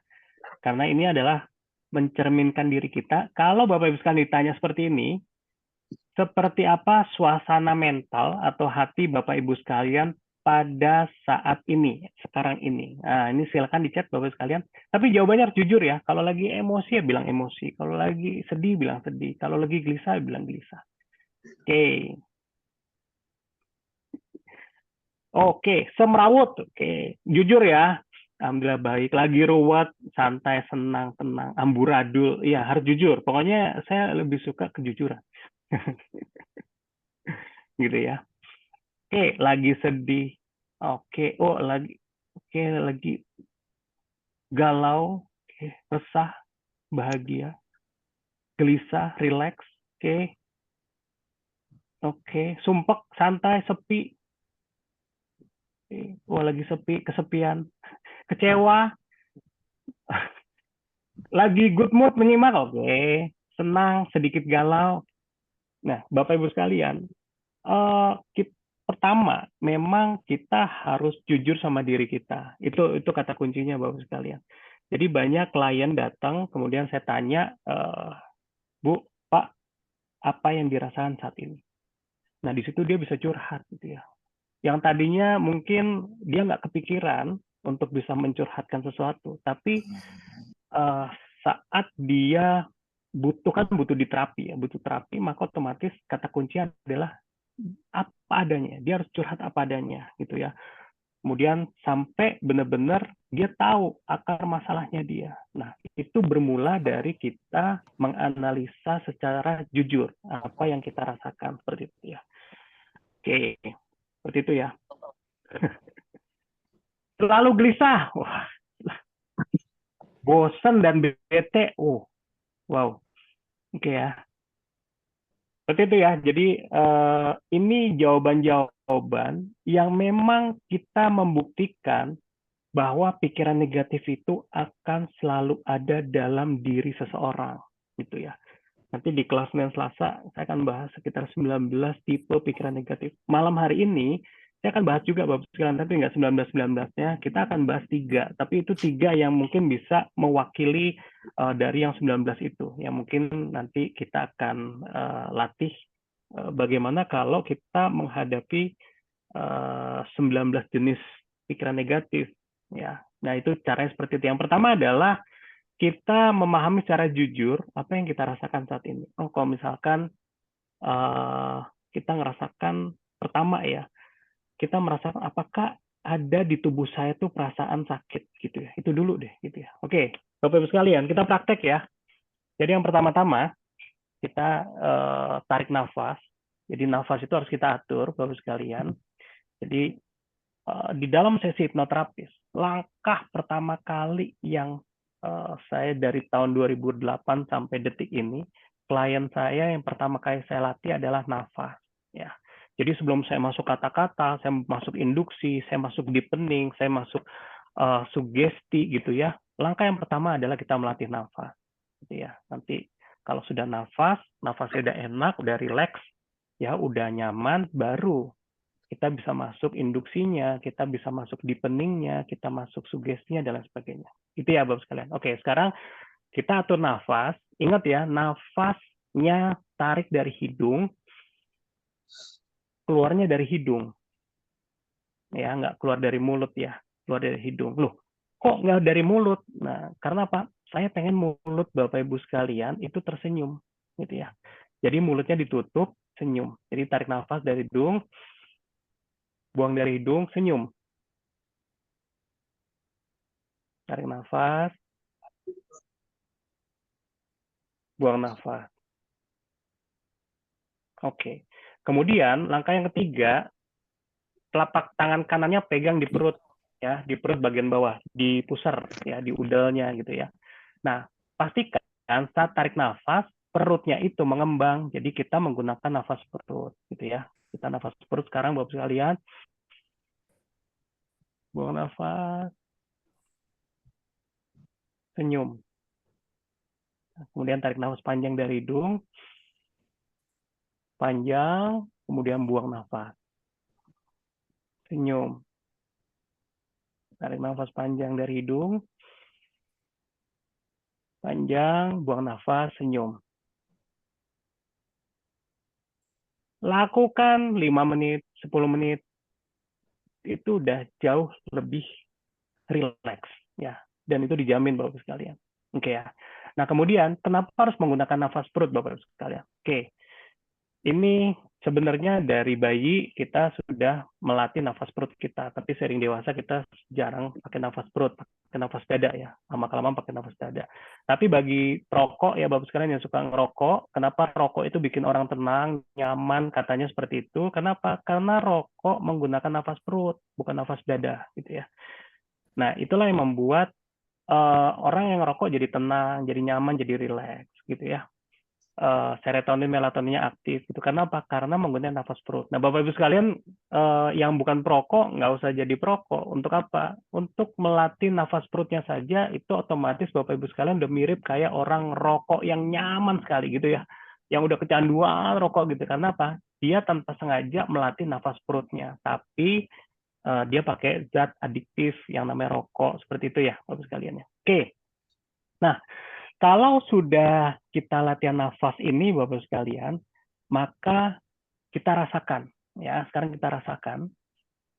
Karena ini adalah mencerminkan diri kita. Kalau Bapak Ibu sekalian ditanya seperti ini, seperti apa suasana mental atau hati Bapak Ibu sekalian pada saat ini, sekarang ini. Nah, ini silakan di chat Bapak sekalian. Tapi jawabannya harus jujur ya. Kalau lagi emosi ya bilang emosi. Kalau lagi sedih bilang sedih. Kalau lagi gelisah bilang gelisah. Oke. Oke, semrawut. Oke, jujur ya. Alhamdulillah baik. Lagi ruwet, santai, senang, tenang, amburadul. Iya, harus jujur. Pokoknya saya lebih suka kejujuran. Gitu ya. Oke, lagi sedih. Oke, lagi galau, oke, resah, bahagia, gelisah, rileks. Oke, sumpek, santai, sepi. Lagi sepi, kesepian, kecewa, lagi good mood, menyimak, oke, senang, sedikit galau. Nah, Bapak Ibu sekalian, pertama, memang kita harus jujur sama diri kita. Itu kata kuncinya Bapak sekalian. Jadi banyak klien datang, kemudian saya tanya, Bu, Pak, apa yang dirasakan saat ini? Nah, di situ dia bisa curhat gitu ya. Yang tadinya mungkin dia nggak kepikiran untuk bisa mencurhatkan sesuatu, tapi saat dia butuh diterapi ya, butuh terapi, maka otomatis kata kuncinya adalah apa adanya. Dia harus curhat apa adanya gitu ya. Kemudian sampai benar-benar dia tahu akar masalahnya dia. Nah, itu bermula dari kita menganalisa secara jujur apa yang kita rasakan seperti itu ya. Oke, seperti itu ya. Selalu gelisah. Wah, bosan dan bete. Wow, oke ya. Seperti itu ya. Jadi ini jawaban-jawaban yang memang kita membuktikan bahwa pikiran negatif itu akan selalu ada dalam diri seseorang, gitu ya. Nanti di kelas Senin Selasa saya akan bahas sekitar 19 tipe pikiran negatif. Malam hari ini saya akan bahas juga Bapak sekalian, tapi nggak 19-19-nya. Kita akan bahas 3, tapi itu 3 yang mungkin bisa mewakili dari yang 19 itu. Yang mungkin nanti kita akan latih bagaimana kalau kita menghadapi 19 jenis pikiran negatif. Ya, nah itu caranya seperti itu. Yang pertama adalah kita memahami secara jujur apa yang kita rasakan saat ini. Oh, kalau misalkan kita ngerasakan pertama ya, kita merasakan apakah ada di tubuh saya tuh perasaan sakit gitu ya. Itu dulu deh gitu ya. Oke, Bapak Ibu sekalian, kita praktek ya. Jadi yang pertama-tama kita tarik nafas. Jadi nafas itu harus kita atur, Bapak Ibu sekalian. Jadi di dalam sesi hipnoterapis, langkah pertama kali yang saya dari tahun 2008 sampai detik ini, klien saya yang pertama kali saya latih adalah nafas. Ya. Jadi sebelum saya masuk kata-kata, saya masuk induksi, saya masuk deepening, saya masuk sugesti gitu ya. Langkah yang pertama adalah kita melatih nafas. Gitu ya. Nanti kalau sudah nafasnya udah enak, udah rileks, ya udah nyaman, baru kita bisa masuk induksinya, kita bisa masuk deepeningnya, kita masuk sugestinya, dan lain sebagainya. Itu ya, Bapak sekalian. Oke, sekarang kita atur nafas. Ingat ya, nafasnya tarik dari hidung, keluarnya dari hidung. Ya, nggak keluar dari mulut ya, keluar dari hidung. Loh, kok nggak dari mulut? Nah, karena apa? Saya pengen mulut Bapak Ibu sekalian itu tersenyum. Gitu ya. Jadi mulutnya ditutup, senyum. Jadi tarik nafas dari hidung, buang dari hidung, senyum. Tarik nafas, buang nafas. Oke. Kemudian langkah yang ketiga, telapak tangan kanannya pegang di perut ya, di perut bagian bawah, di pusar ya, di udelnya gitu ya. Nah, pastikan saat tarik nafas perutnya itu mengembang. Jadi kita menggunakan nafas perut gitu ya. Kita nafas perut sekarang Bapak sekalian. Buang nafas. Senyum. Kemudian tarik nafas panjang dari hidung. Panjang, kemudian buang nafas. Senyum. Tarik nafas panjang dari hidung. Panjang, buang nafas, senyum. Lakukan 5 menit, 10 menit. Itu udah jauh lebih rileks ya. Dan itu dijamin Bapak sekalian. Oke ya. Nah, kemudian kenapa harus menggunakan nafas perut Bapak sekalian? Oke. Ini sebenarnya dari bayi kita sudah melatih nafas perut kita, tapi sering dewasa kita jarang pakai nafas perut, pakai nafas dada ya, lama-kelamaan pakai nafas dada. Tapi bagi perokok ya Bapak sekalian yang suka ngerokok, kenapa rokok itu bikin orang tenang, nyaman, katanya seperti itu? Kenapa? Karena rokok menggunakan nafas perut, bukan nafas dada, gitu ya. Nah, itulah yang membuat orang yang ngerokok jadi tenang, jadi nyaman, jadi rileks, gitu ya. Serotonin, melatoninnya aktif gitu. Karena apa? Karena menggunakan nafas perut. Nah, Bapak Ibu sekalian yang bukan perokok nggak usah jadi perokok. Untuk apa? Untuk melatih nafas perutnya saja itu otomatis Bapak Ibu sekalian udah mirip kayak orang rokok yang nyaman sekali gitu ya. Yang udah kecanduan rokok gitu. Karena apa? Dia tanpa sengaja melatih nafas perutnya. Tapi dia pakai zat adiktif yang namanya rokok. Seperti itu ya Bapak sekalian ya. Oke. Nah, kalau sudah kita latihan nafas ini, Bapak sekalian, maka kita rasakan, ya. Sekarang kita rasakan,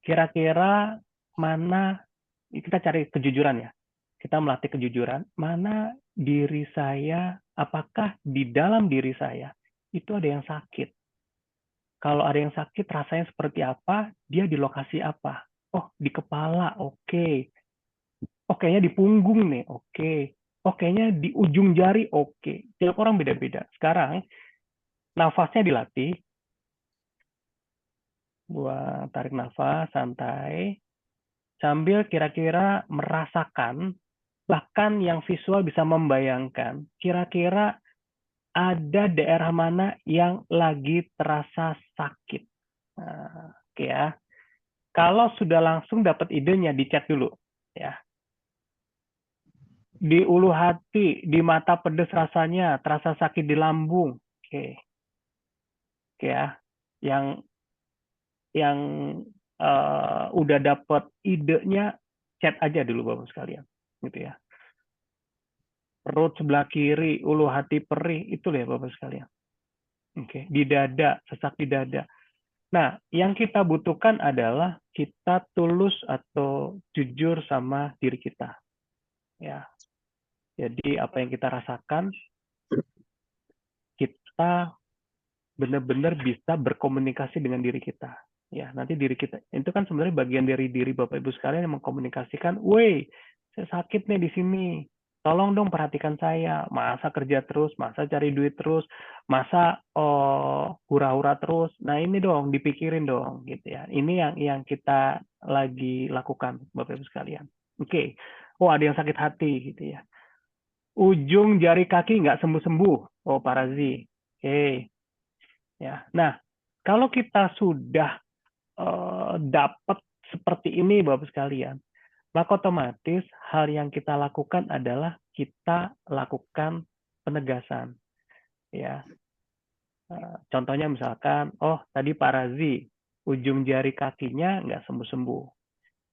kira-kira mana, kita cari kejujuran ya. Kita melatih kejujuran, mana diri saya, apakah di dalam diri saya itu ada yang sakit. Kalau ada yang sakit, rasanya seperti apa, dia di lokasi apa. Oh, di kepala, oke. Oh, kayaknya di punggung nih, oke. Oh, kayaknya di ujung jari, oke. Tiap orang beda-beda. Sekarang, nafasnya dilatih. Buat tarik nafas, santai. Sambil kira-kira merasakan bahkan yang visual bisa membayangkan kira-kira ada daerah mana yang lagi terasa sakit. Nah, oke ya. Kalau sudah langsung dapat idenya, dicat dulu. Ya. Di ulu hati, di mata pedes rasanya, terasa sakit di lambung. Oke. Oke ya. Yang udah dapat idenya, chat aja dulu Bapak sekalian. Gitu ya. Perut sebelah kiri, ulu hati perih, itu ya Bapak sekalian. Oke, di dada, sesak di dada. Nah, yang kita butuhkan adalah kita tulus atau jujur sama diri kita. Ya. Jadi apa yang kita rasakan, kita benar-benar bisa berkomunikasi dengan diri kita. Ya, nanti diri kita itu kan sebenarnya bagian dari diri Bapak Ibu sekalian yang mengkomunikasikan, "Woi, saya sakit nih di sini. Tolong dong perhatikan saya. Masa kerja terus, masa cari duit terus, masa hura-hura terus. Nah, ini dong dipikirin dong gitu ya. Ini yang kita lagi lakukan Bapak Ibu sekalian. Oke. Oh, ada yang sakit hati gitu ya. Ujung jari kaki nggak sembuh-sembuh. Oh, Parazi. Oke. Ya. Nah, kalau kita sudah dapat seperti ini Bapak sekalian, maka otomatis hal yang kita lakukan adalah kita lakukan penegasan. Ya. Contohnya misalkan, oh tadi Pak Razi, ujung jari kakinya nggak sembuh-sembuh.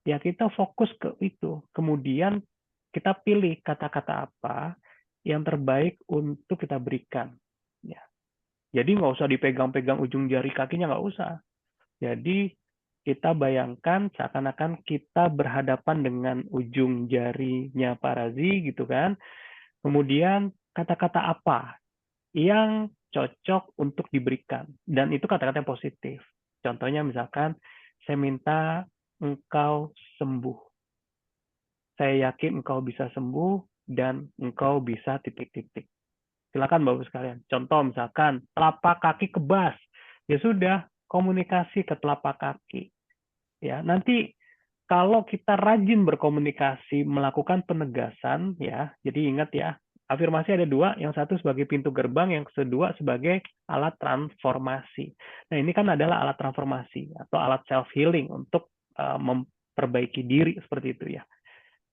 Ya kita fokus ke itu. Kemudian kita pilih kata-kata apa yang terbaik untuk kita berikan. Ya. Jadi nggak usah dipegang-pegang ujung jari kakinya, nggak usah. Jadi kita bayangkan seakan-akan kita berhadapan dengan ujung jarinya Pak Razi gitu kan. Kemudian kata-kata apa yang cocok untuk diberikan. Dan itu kata-kata yang positif. Contohnya misalkan, saya minta engkau sembuh. Saya yakin engkau bisa sembuh dan engkau bisa titik-titik. Silakan Bapak sekalian. Contoh misalkan, telapak kaki kebas. Ya sudah, komunikasi ke telapak kaki. Ya, nanti kalau kita rajin berkomunikasi, melakukan penegasan, ya, jadi ingat ya, afirmasi ada dua, yang satu sebagai pintu gerbang, yang kedua sebagai alat transformasi. Nah, ini kan adalah alat transformasi atau alat self healing untuk memperbaiki diri seperti itu ya.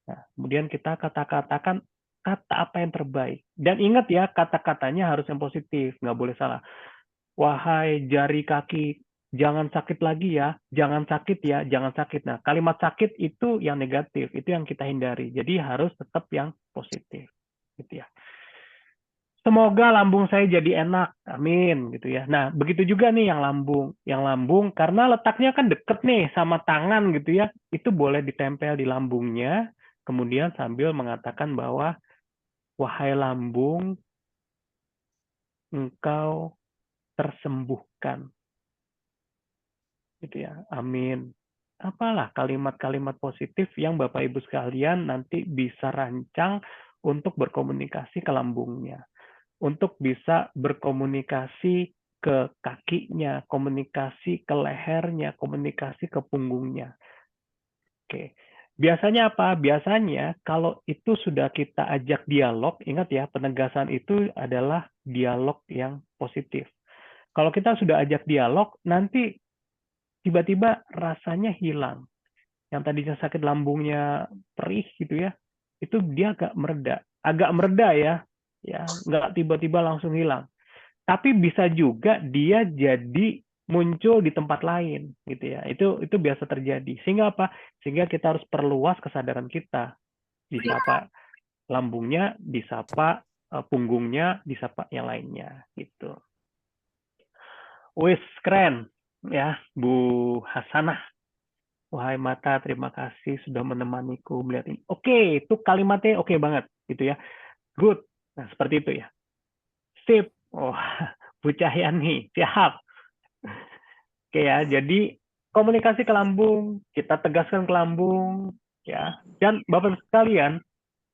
Nah, kemudian kita kata-katakan kata apa yang terbaik. Dan ingat ya, kata-katanya harus yang positif, nggak boleh salah. Wahai jari kaki, jangan sakit lagi ya, jangan sakit ya, jangan sakit. Nah, kalimat sakit itu yang negatif, itu yang kita hindari. Jadi harus tetap yang positif, gitu ya. Semoga lambung saya jadi enak, amin, gitu ya. Nah, begitu juga nih yang lambung karena letaknya kan deket nih sama tangan, gitu ya. Itu boleh ditempel di lambungnya, kemudian sambil mengatakan bahwa wahai lambung, engkau tersembuhkan. Gitu ya. Amin. Apalah kalimat-kalimat positif yang Bapak Ibu sekalian nanti bisa rancang untuk berkomunikasi ke lambungnya. Untuk bisa berkomunikasi ke kakinya, komunikasi ke lehernya, komunikasi ke punggungnya. Oke. Biasanya apa? Biasanya kalau itu sudah kita ajak dialog, ingat ya, penegasan itu adalah dialog yang positif. Kalau kita sudah ajak dialog, nanti tiba-tiba rasanya hilang. Yang tadinya sakit lambungnya perih gitu ya, itu dia agak mereda ya, nggak tiba-tiba langsung hilang. Tapi bisa juga dia jadi muncul di tempat lain gitu ya. Itu biasa terjadi. Sehingga apa? Sehingga kita harus perluas kesadaran kita. Disapa lambungnya, disapa punggungnya, disapa yang lainnya gitu. Wis keren ya Bu Hasanah. Wahai mata, terima kasih sudah menemaniku melihat ini. Oke, itu kalimatnya oke banget gitu ya. Good. Nah, seperti itu ya. Sip. Oh, Bu Cahyani, siap. Oke ya, jadi komunikasi ke lambung, kita tegaskan ke lambung ya. Dan Bapak sekalian,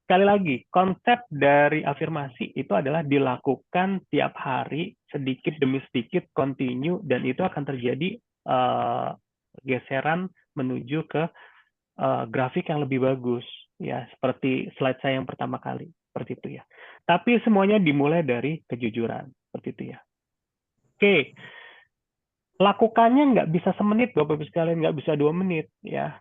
sekali lagi, konsep dari afirmasi itu adalah dilakukan tiap hari sedikit demi sedikit, continue, dan itu akan terjadi geseran menuju ke grafik yang lebih bagus. ya seperti slide saya yang pertama kali, seperti itu ya. Tapi semuanya dimulai dari kejujuran, seperti itu ya. Oke, lakukannya nggak bisa semenit, Bapak Ibu sekalian, nggak bisa 2 menit ya.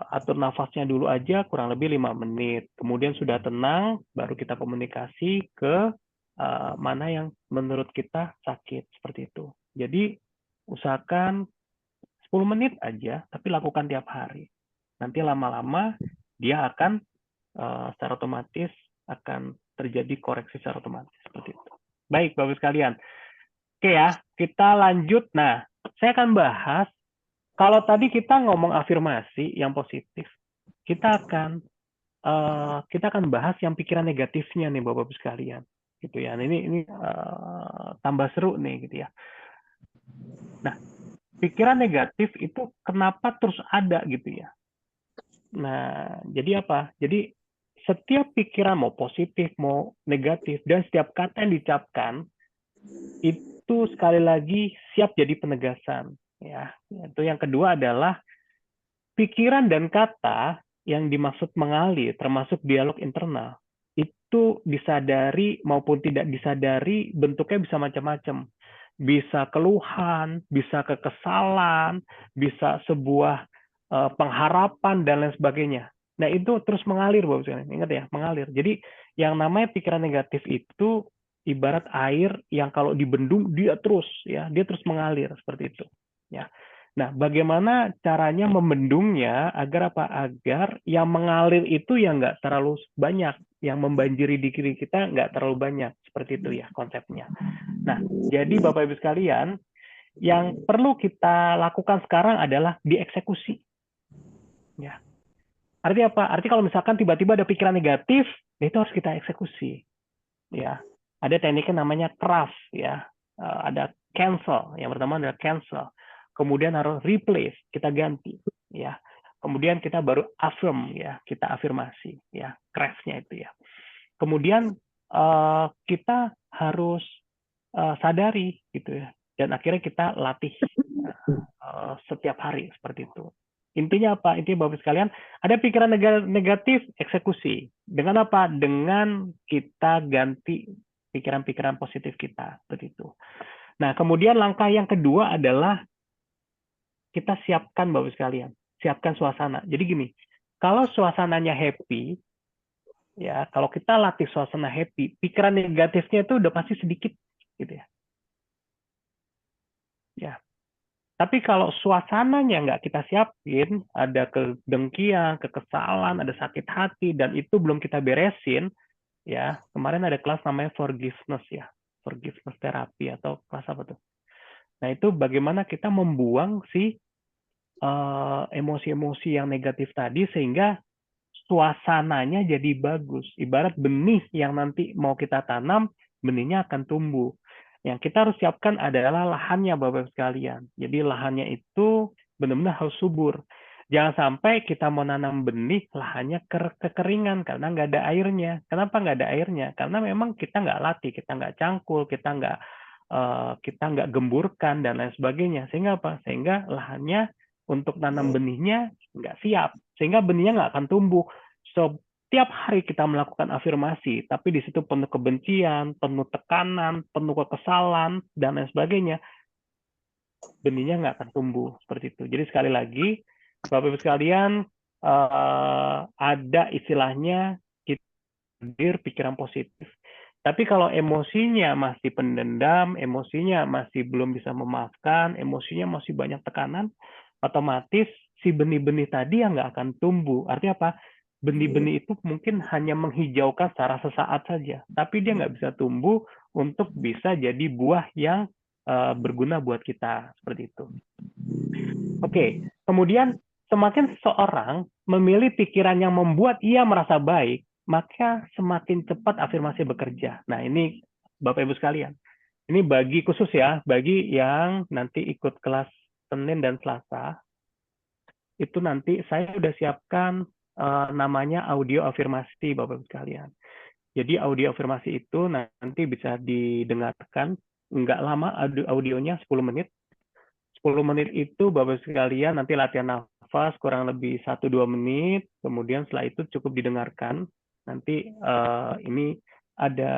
Atur nafasnya dulu aja kurang lebih 5 menit. Kemudian sudah tenang, baru kita komunikasi ke mana yang menurut kita sakit, seperti itu. Jadi usahakan 10 menit aja, tapi lakukan tiap hari. Nanti lama-lama dia akan secara otomatis akan terjadi koreksi secara otomatis, seperti itu. Baik, Bapak sekalian. Oke ya, kita lanjut. Nah, saya akan bahas, kalau tadi kita ngomong afirmasi yang positif, kita akan bahas yang pikiran negatifnya nih, Bapak-Ibu sekalian. Gitu ya. Ini tambah seru nih, gitu ya. Nah, pikiran negatif itu kenapa terus ada gitu ya? Nah, jadi apa? Jadi setiap pikiran mau positif, mau negatif, dan setiap kata yang diucapkan itu sekali lagi siap jadi penegasan. Ya, itu yang kedua adalah pikiran dan kata yang dimaksud mengalir, termasuk dialog internal, itu disadari maupun tidak disadari bentuknya bisa macam-macam. Bisa keluhan, bisa kekesalan, bisa sebuah pengharapan, dan lain sebagainya. Nah, itu terus mengalir, Bapak sekalian. Ingat ya, mengalir. Jadi, yang namanya pikiran negatif itu ibarat air yang kalau dibendung, dia terus mengalir, seperti itu. Ya. Nah, bagaimana caranya membendungnya agar apa? Agar yang mengalir itu yang nggak terlalu banyak, yang membanjiri diri kita nggak terlalu banyak, seperti itu ya konsepnya. Nah, jadi Bapak Ibu sekalian, yang perlu kita lakukan sekarang adalah dieksekusi. Ya. Artinya apa? Artinya kalau misalkan tiba-tiba ada pikiran negatif, itu harus kita eksekusi. Ya. Ada tekniknya namanya craft, ya. Ada cancel. Yang pertama adalah cancel. Kemudian harus replace, kita ganti, ya. Kemudian kita baru affirm, ya, kita afirmasi, ya, craft-nya itu ya. Kemudian kita harus sadari, gitu ya, dan akhirnya kita latih setiap hari seperti itu. Intinya apa? Intinya Bapak sekalian, ada pikiran negatif, eksekusi. Dengan apa? Dengan kita ganti pikiran-pikiran positif kita, seperti itu. Nah, kemudian langkah yang kedua adalah kita siapkan, Bapak sekalian, siapkan suasana. Jadi gini, kalau suasananya happy, ya, kalau kita latih suasana happy, pikiran negatifnya itu udah pasti sedikit, gitu ya. Ya. Tapi kalau suasananya nggak kita siapin, ada kedengkian, kekesalan, ada sakit hati, dan itu belum kita beresin, ya, kemarin ada kelas namanya forgiveness, ya, forgiveness terapi, atau kelas apa tuh? Nah, itu bagaimana kita membuang si emosi-emosi yang negatif tadi sehingga suasananya jadi bagus. Ibarat benih yang nanti mau kita tanam, benihnya akan tumbuh. Yang kita harus siapkan adalah lahannya, Bapak sekalian. Jadi lahannya itu benar-benar harus subur. Jangan sampai kita mau nanam benih, lahannya kekeringan karena nggak ada airnya. Kenapa nggak ada airnya? Karena memang kita nggak latih, kita nggak cangkul, kita nggak gemburkan, dan lain sebagainya. Sehingga apa? Sehingga lahannya untuk nanam benihnya nggak siap. Sehingga benihnya nggak akan tumbuh. Setiap hari kita melakukan afirmasi, tapi di situ penuh kebencian, penuh tekanan, penuh kekesalan, dan lain sebagainya, benihnya nggak akan tumbuh seperti itu. Jadi sekali lagi, Bapak-Ibu sekalian, ada istilahnya kita hadir pikiran positif. Tapi kalau emosinya masih pendendam, emosinya masih belum bisa memaafkan, emosinya masih banyak tekanan, otomatis si benih-benih tadi yang nggak akan tumbuh. Artinya apa? Benih-benih itu mungkin hanya menghijaukan secara sesaat saja, tapi dia nggak bisa tumbuh untuk bisa jadi buah yang berguna buat kita, seperti itu. Oke, kemudian semakin seseorang memilih pikiran yang membuat ia merasa baik, maka semakin cepat afirmasi bekerja. Nah, ini Bapak Ibu sekalian, ini bagi khusus ya, bagi yang nanti ikut kelas Senin dan Selasa, itu nanti saya sudah siapkan namanya audio afirmasi, Bapak Ibu sekalian. Jadi audio afirmasi itu nanti bisa didengarkan, nggak lama audionya 10 menit. 10 menit itu Bapak sekalian nanti latihan nafas nafas kurang lebih 1-2 menit, kemudian setelah itu cukup didengarkan. Nanti ini ada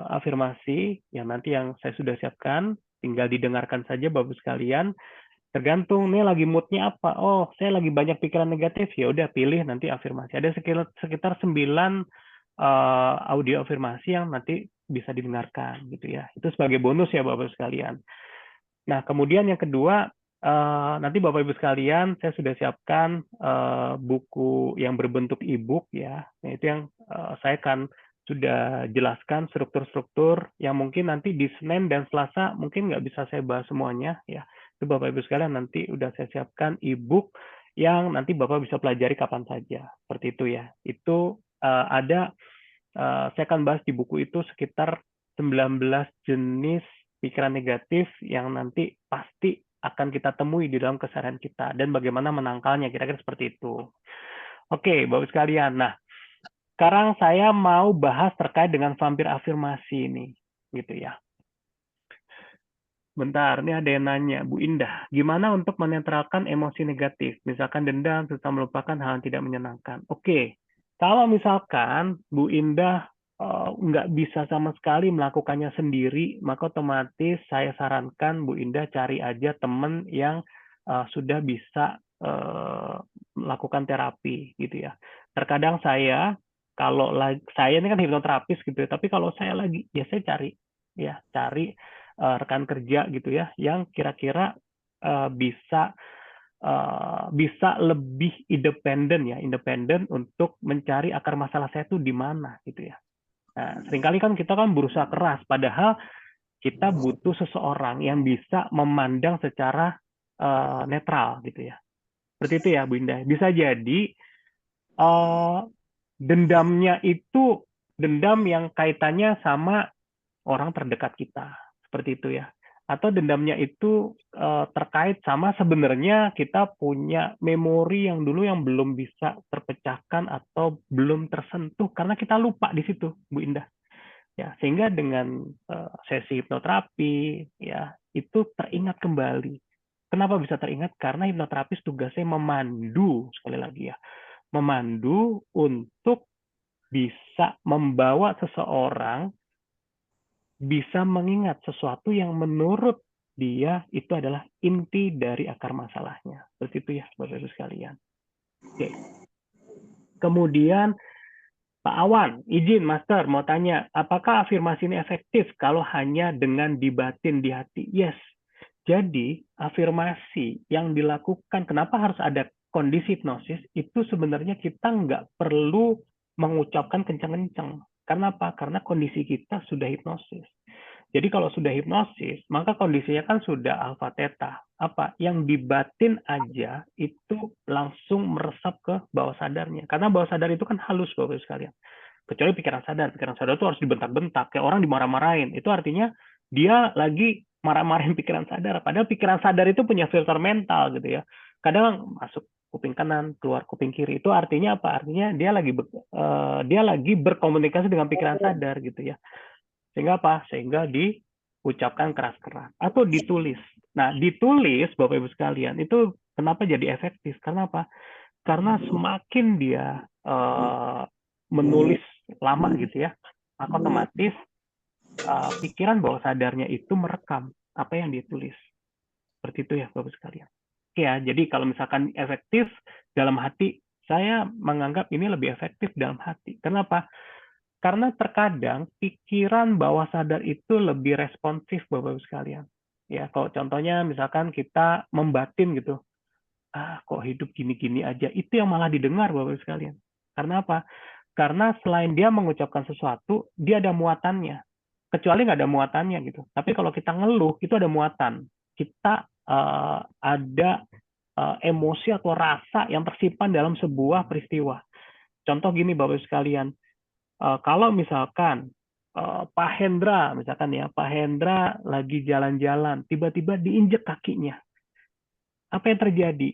afirmasi yang nanti yang saya sudah siapkan, tinggal didengarkan saja Bapak sekalian. Tergantung nih lagi moodnya apa. Oh, saya lagi banyak pikiran negatif, ya udah pilih nanti afirmasi. Ada sekitar 9 audio afirmasi yang nanti bisa didengarkan gitu ya. Itu sebagai bonus ya Bapak sekalian. Nah, kemudian yang kedua, nanti Bapak Ibu sekalian, saya sudah siapkan buku yang berbentuk e-book ya. Nah, itu yang saya akan sudah jelaskan struktur-struktur yang mungkin nanti di Senin dan Selasa mungkin nggak bisa saya bahas semuanya ya. Itu Bapak Ibu sekalian nanti udah saya siapkan e-book yang nanti Bapak bisa pelajari kapan saja. Seperti itu ya. Itu ada saya akan bahas di buku itu sekitar 19 jenis pikiran negatif yang nanti pasti akan kita temui di dalam keseharian kita dan bagaimana menangkalnya, kira-kira seperti itu. Oke, Bapak sekalian. Nah, sekarang saya mau bahas terkait dengan vampir afirmasi ini, gitu ya. Bentar, ini ada yang nanya, Bu Indah, gimana untuk menetralkan emosi negatif, misalkan dendam, serta melupakan hal yang tidak menyenangkan? Oke, kalau misalkan Bu Indah nggak bisa sama sekali melakukannya sendiri, maka otomatis saya sarankan Bu Indah cari aja teman yang sudah bisa melakukan terapi, gitu ya. Terkadang saya, kalau saya ini kan hipnoterapis gitu ya, tapi kalau saya lagi, ya saya cari rekan kerja gitu ya yang kira-kira bisa lebih independen untuk mencari akar masalah saya itu di mana gitu ya. Nah, seringkali kan kita kan berusaha keras padahal kita butuh seseorang yang bisa memandang secara netral gitu ya. Seperti itu ya Bu Indah. Bisa jadi dendamnya itu dendam yang kaitannya sama orang terdekat kita. Seperti itu ya. Atau dendamnya itu terkait sama sebenarnya kita punya memori yang dulu yang belum bisa terpecahkan atau belum tersentuh karena kita lupa di situ, Bu Indah. Ya, sehingga dengan sesi hipnoterapi ya itu teringat kembali. Kenapa bisa teringat? Karena hipnoterapis tugasnya memandu, sekali lagi ya, memandu untuk bisa membawa seseorang bisa mengingat sesuatu yang menurut dia itu adalah inti dari akar masalahnya. Seperti itu ya, Bapak Ibu sekalian. Oke. Kemudian Pak Awan, izin Master mau tanya, apakah afirmasi ini efektif kalau hanya dengan dibatin di hati? Yes. Jadi afirmasi yang dilakukan, kenapa harus ada kondisi hipnosis? Itu sebenarnya kita nggak perlu mengucapkan kencang-kencang. Karena apa? Karena kondisi kita sudah hipnosis. Jadi kalau sudah hipnosis, maka kondisinya kan sudah alfa theta. Apa? Yang dibatin aja itu langsung meresap ke bawah sadarnya. Karena bawah sadar itu kan halus Bapak sekalian. Kecuali pikiran sadar. Pikiran sadar itu harus dibentak-bentak. Kayak orang dimarah-marahin. Itu artinya dia lagi marah-marahin pikiran sadar. Padahal pikiran sadar itu punya filter mental gitu ya. Kadang masuk kuping kanan, keluar kuping kiri. Itu artinya apa? Artinya dia lagi berkomunikasi dengan pikiran sadar gitu ya. Sehingga apa? Sehingga diucapkan keras-keras atau ditulis. Nah, ditulis Bapak Ibu sekalian itu kenapa jadi efektif? Karena apa? Karena semakin dia menulis lama gitu ya, maka otomatis pikiran bawah sadarnya itu merekam apa yang ditulis. Seperti itu ya Bapak sekalian. Ya, jadi kalau misalkan efektif dalam hati, saya menganggap ini lebih efektif dalam hati. Kenapa? Karena terkadang pikiran bawah sadar itu lebih responsif Bapak-Ibu sekalian. Ya, kalau contohnya misalkan kita membatin gitu. Kok hidup gini-gini aja. Itu yang malah didengar Bapak-Ibu sekalian. Karena apa? Karena selain dia mengucapkan sesuatu, dia ada muatannya. Kecuali nggak ada muatannya gitu. Tapi kalau kita ngeluh, itu ada muatan. Kita ada emosi atau rasa yang tersimpan dalam sebuah peristiwa. Contoh gini Bapak-Ibu sekalian. Kalau misalkan Pak Hendra, misalkan ya, Pak Hendra lagi jalan-jalan, tiba-tiba diinjek kakinya. Apa yang terjadi?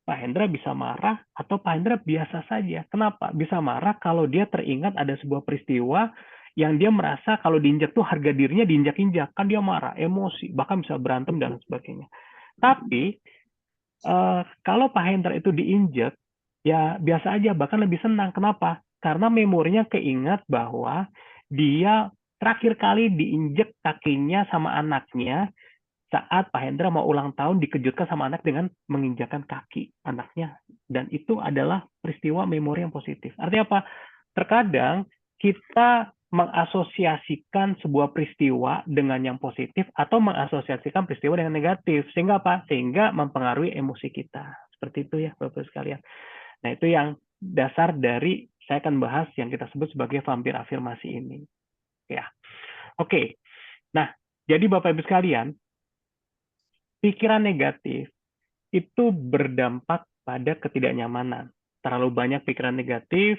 Pak Hendra bisa marah atau Pak Hendra biasa saja. Kenapa? Bisa marah kalau dia teringat ada sebuah peristiwa yang dia merasa kalau diinjak tuh harga dirinya diinjak-injak. Kan dia marah, emosi, bahkan bisa berantem dan sebagainya. Tapi Kalau Pak Hendra itu diinjek, ya biasa aja, bahkan lebih senang. Kenapa? Karena memorinya keingat bahwa dia terakhir kali diinjek kakinya sama anaknya saat Pak Hendra mau ulang tahun, dikejutkan sama anak dengan menginjakkan kaki anaknya. Dan itu adalah peristiwa memori yang positif. Artinya apa? Terkadang kita mengasosiasikan sebuah peristiwa dengan yang positif atau mengasosiasikan peristiwa dengan negatif. Sehingga apa? Sehingga mempengaruhi emosi kita. Seperti itu ya, Bapak Sekalian. Nah, itu yang dasar dari saya akan bahas yang kita sebut sebagai vampir afirmasi ini. Ya. Oke. Nah, jadi Bapak Ibu sekalian, pikiran negatif itu berdampak pada ketidaknyamanan. Terlalu banyak pikiran negatif,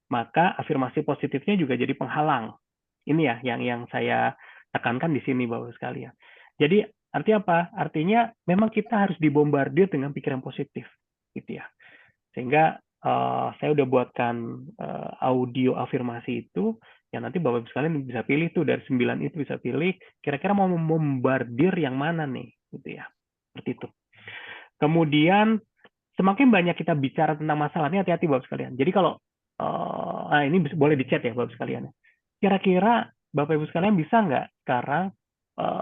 maka afirmasi positifnya juga jadi penghalang. Ini ya yang saya tekankan di sini, Bapak sekalian. Jadi artinya apa? Artinya memang kita harus dibombardir dengan pikiran positif, gitu ya. Sehingga saya udah buatkan audio afirmasi itu, yang nanti Bapak sekalian bisa pilih tuh dari 9 itu bisa pilih kira-kira mau membombardir yang mana nih, gitu ya. Seperti itu. Kemudian semakin banyak kita bicara tentang masalah ini, hati-hati Bapak sekalian. Jadi kalau ini boleh di chat ya Bapak sekalian. Kira-kira Bapak Ibu sekalian bisa nggak sekarang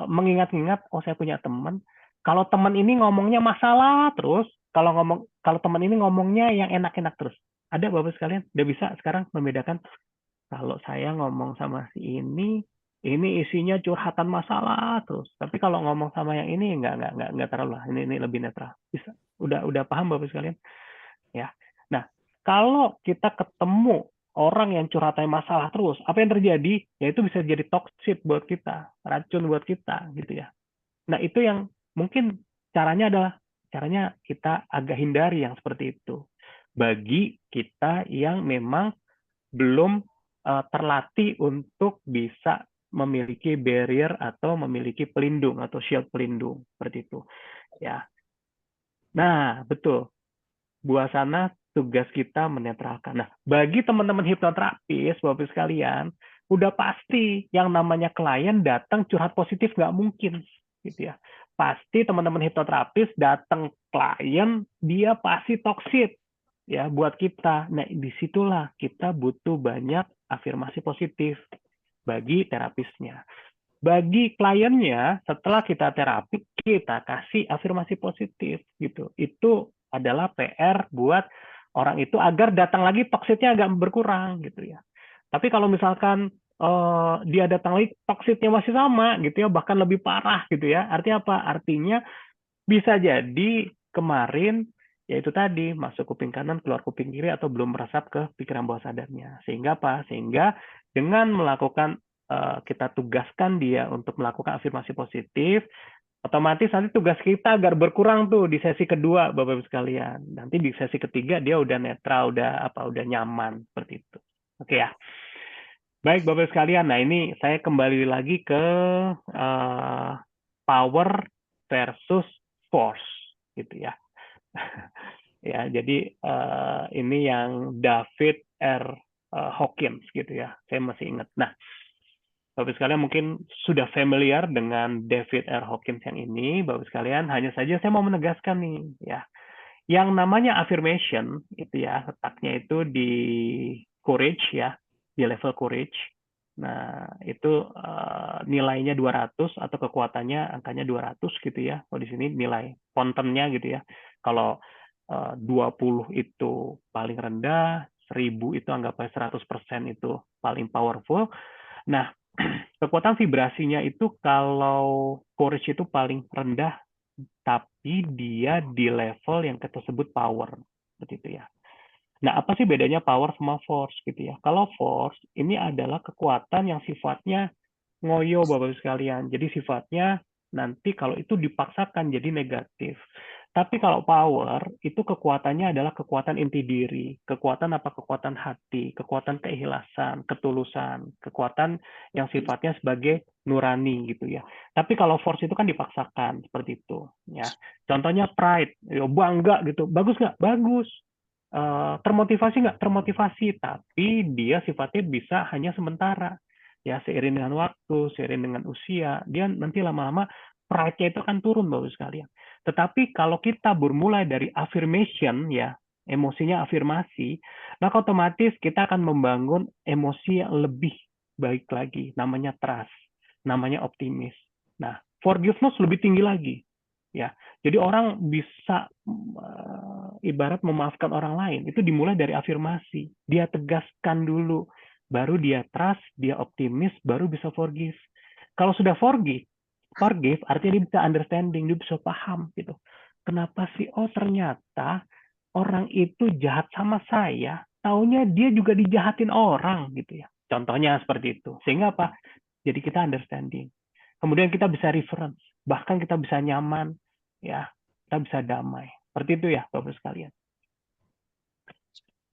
mengingat-ingat, oh saya punya teman, kalau teman ini ngomongnya masalah terus, kalau teman ini ngomongnya yang enak-enak terus. Ada Bapak sekalian? Udah bisa sekarang membedakan kalau saya ngomong sama si ini isinya curhatan masalah terus. Tapi kalau ngomong sama yang ini nggak terlalu lah. Ini lebih netral. Bisa. Udah paham Bapak sekalian? Ya. Nah, kalau kita ketemu orang yang curhatannya masalah terus, apa yang terjadi? Ya itu bisa jadi toxic buat kita, racun buat kita gitu ya. Nah, itu yang mungkin caranya kita agak hindari yang seperti itu. Bagi kita yang memang belum terlatih untuk bisa memiliki barrier atau memiliki pelindung atau shield pelindung seperti itu ya. Nah, betul. Buah sana tugas kita menetralkan. Nah, bagi teman-teman hipnoterapis, Bapak sekalian, udah pasti yang namanya klien datang curhat positif nggak mungkin gitu ya. Pasti teman-teman hipnoterapis datang klien dia pasti toksik ya buat kita. Nah, disitulah kita butuh banyak afirmasi positif bagi terapisnya. Bagi kliennya, setelah kita terapi, kita kasih afirmasi positif gitu. Itu adalah PR buat orang itu agar datang lagi toksiknya agak berkurang gitu ya. Tapi kalau misalkan dia datang lagi toksiknya masih sama gitu ya, bahkan lebih parah gitu ya. Artinya apa? Artinya bisa jadi kemarin yaitu tadi masuk kuping kanan keluar kuping kiri atau belum meresap ke pikiran bawah sadarnya. Sehingga apa? Sehingga dengan melakukan kita tugaskan dia untuk melakukan afirmasi positif, otomatis nanti tugas kita agar berkurang tuh di sesi kedua, Bapak Ibu sekalian. Nanti di sesi ketiga dia udah netral, udah nyaman seperti itu. Oke ya. Baik Bapak Ibu sekalian. Nah, ini saya kembali lagi ke power versus force gitu ya. Ya, jadi ini yang David R. Hawkins gitu ya. Saya masih ingat. Nah, Bapak sekalian mungkin sudah familiar dengan David R. Hawkins yang ini, Bapak sekalian. Hanya saja saya mau menegaskan nih, ya. Yang namanya affirmation itu ya, letaknya itu di courage ya, di level courage. Nah, itu nilainya 200 atau kekuatannya angkanya 200 gitu ya. Kalau di sini nilai kontennya gitu ya. Kalau 20 itu paling rendah, 1000 itu anggapnya 100% itu paling powerful. Nah, kekuatan vibrasinya itu kalau courage itu paling rendah, tapi dia di level yang kita sebut power, seperti itu ya. Nah, apa sih bedanya power sama force gitu ya? Kalau force ini adalah kekuatan yang sifatnya ngoyo Bapak sekalian. Jadi sifatnya nanti kalau itu dipaksakan jadi negatif. Tapi kalau power itu kekuatannya adalah kekuatan inti diri, kekuatan apa? Kekuatan hati, kekuatan keikhlasan, ketulusan, kekuatan yang sifatnya sebagai nurani gitu ya. Tapi kalau force itu kan dipaksakan seperti itu ya. Contohnya pride, bangga gitu. Bagus nggak? Bagus. Termotivasi nggak? Termotivasi, tapi dia sifatnya bisa hanya sementara. Ya, seiring dengan waktu, seiring dengan usia, dia nanti lama-lama pride-nya itu akan turun Bapak sekalian. Tetapi kalau kita bermulai dari affirmation, ya, emosinya afirmasi, maka otomatis kita akan membangun emosi yang lebih baik lagi, namanya trust, namanya optimis. Nah, forgiveness lebih tinggi lagi, ya. Jadi orang bisa ibarat memaafkan orang lain itu dimulai dari afirmasi. Dia tegaskan dulu, baru dia trust, dia optimis, baru bisa forgive. Kalau sudah forgive artinya dia bisa understanding, dia bisa paham gitu. Kenapa sih? Oh ternyata orang itu jahat sama saya, taunya dia juga dijahatin orang gitu ya. Contohnya seperti itu. Sehingga apa? Jadi kita understanding. Kemudian kita bisa reference, bahkan kita bisa nyaman, ya, kita bisa damai. Seperti itu ya, Bapak sekalian.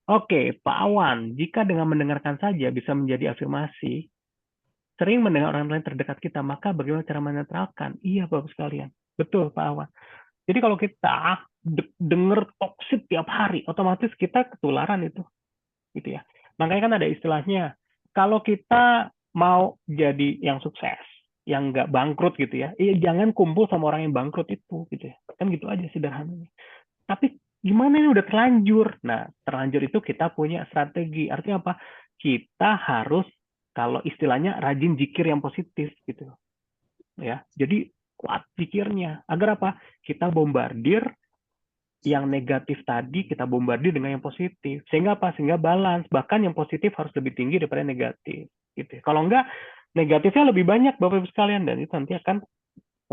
Oke, Pak Awan, jika dengan mendengarkan saja bisa menjadi afirmasi, sering mendengar orang lain terdekat kita, maka bagaimana cara menetralkan? Iya, Bapak sekalian. Betul, Pak Awan. Jadi kalau kita dengar toksik tiap hari, otomatis kita ketularan itu, gitu ya. Makanya kan ada istilahnya, kalau kita mau jadi yang sukses, yang nggak bangkrut gitu ya, jangan kumpul sama orang yang bangkrut itu, gitu ya. Kan gitu aja sederhananya. Tapi gimana ini udah terlanjur? Nah, terlanjur itu kita punya strategi. Artinya apa? Kita harus, kalau istilahnya, rajin zikir yang positif gitu. Ya, jadi kuat zikirnya. Agar apa? Kita bombardir yang negatif tadi, kita bombardir dengan yang positif. Sehingga apa? Sehingga balance. Bahkan yang positif harus lebih tinggi daripada negatif. Gitu. Kalau enggak, negatifnya lebih banyak, Bapak-Ibu sekalian. Dan itu nanti akan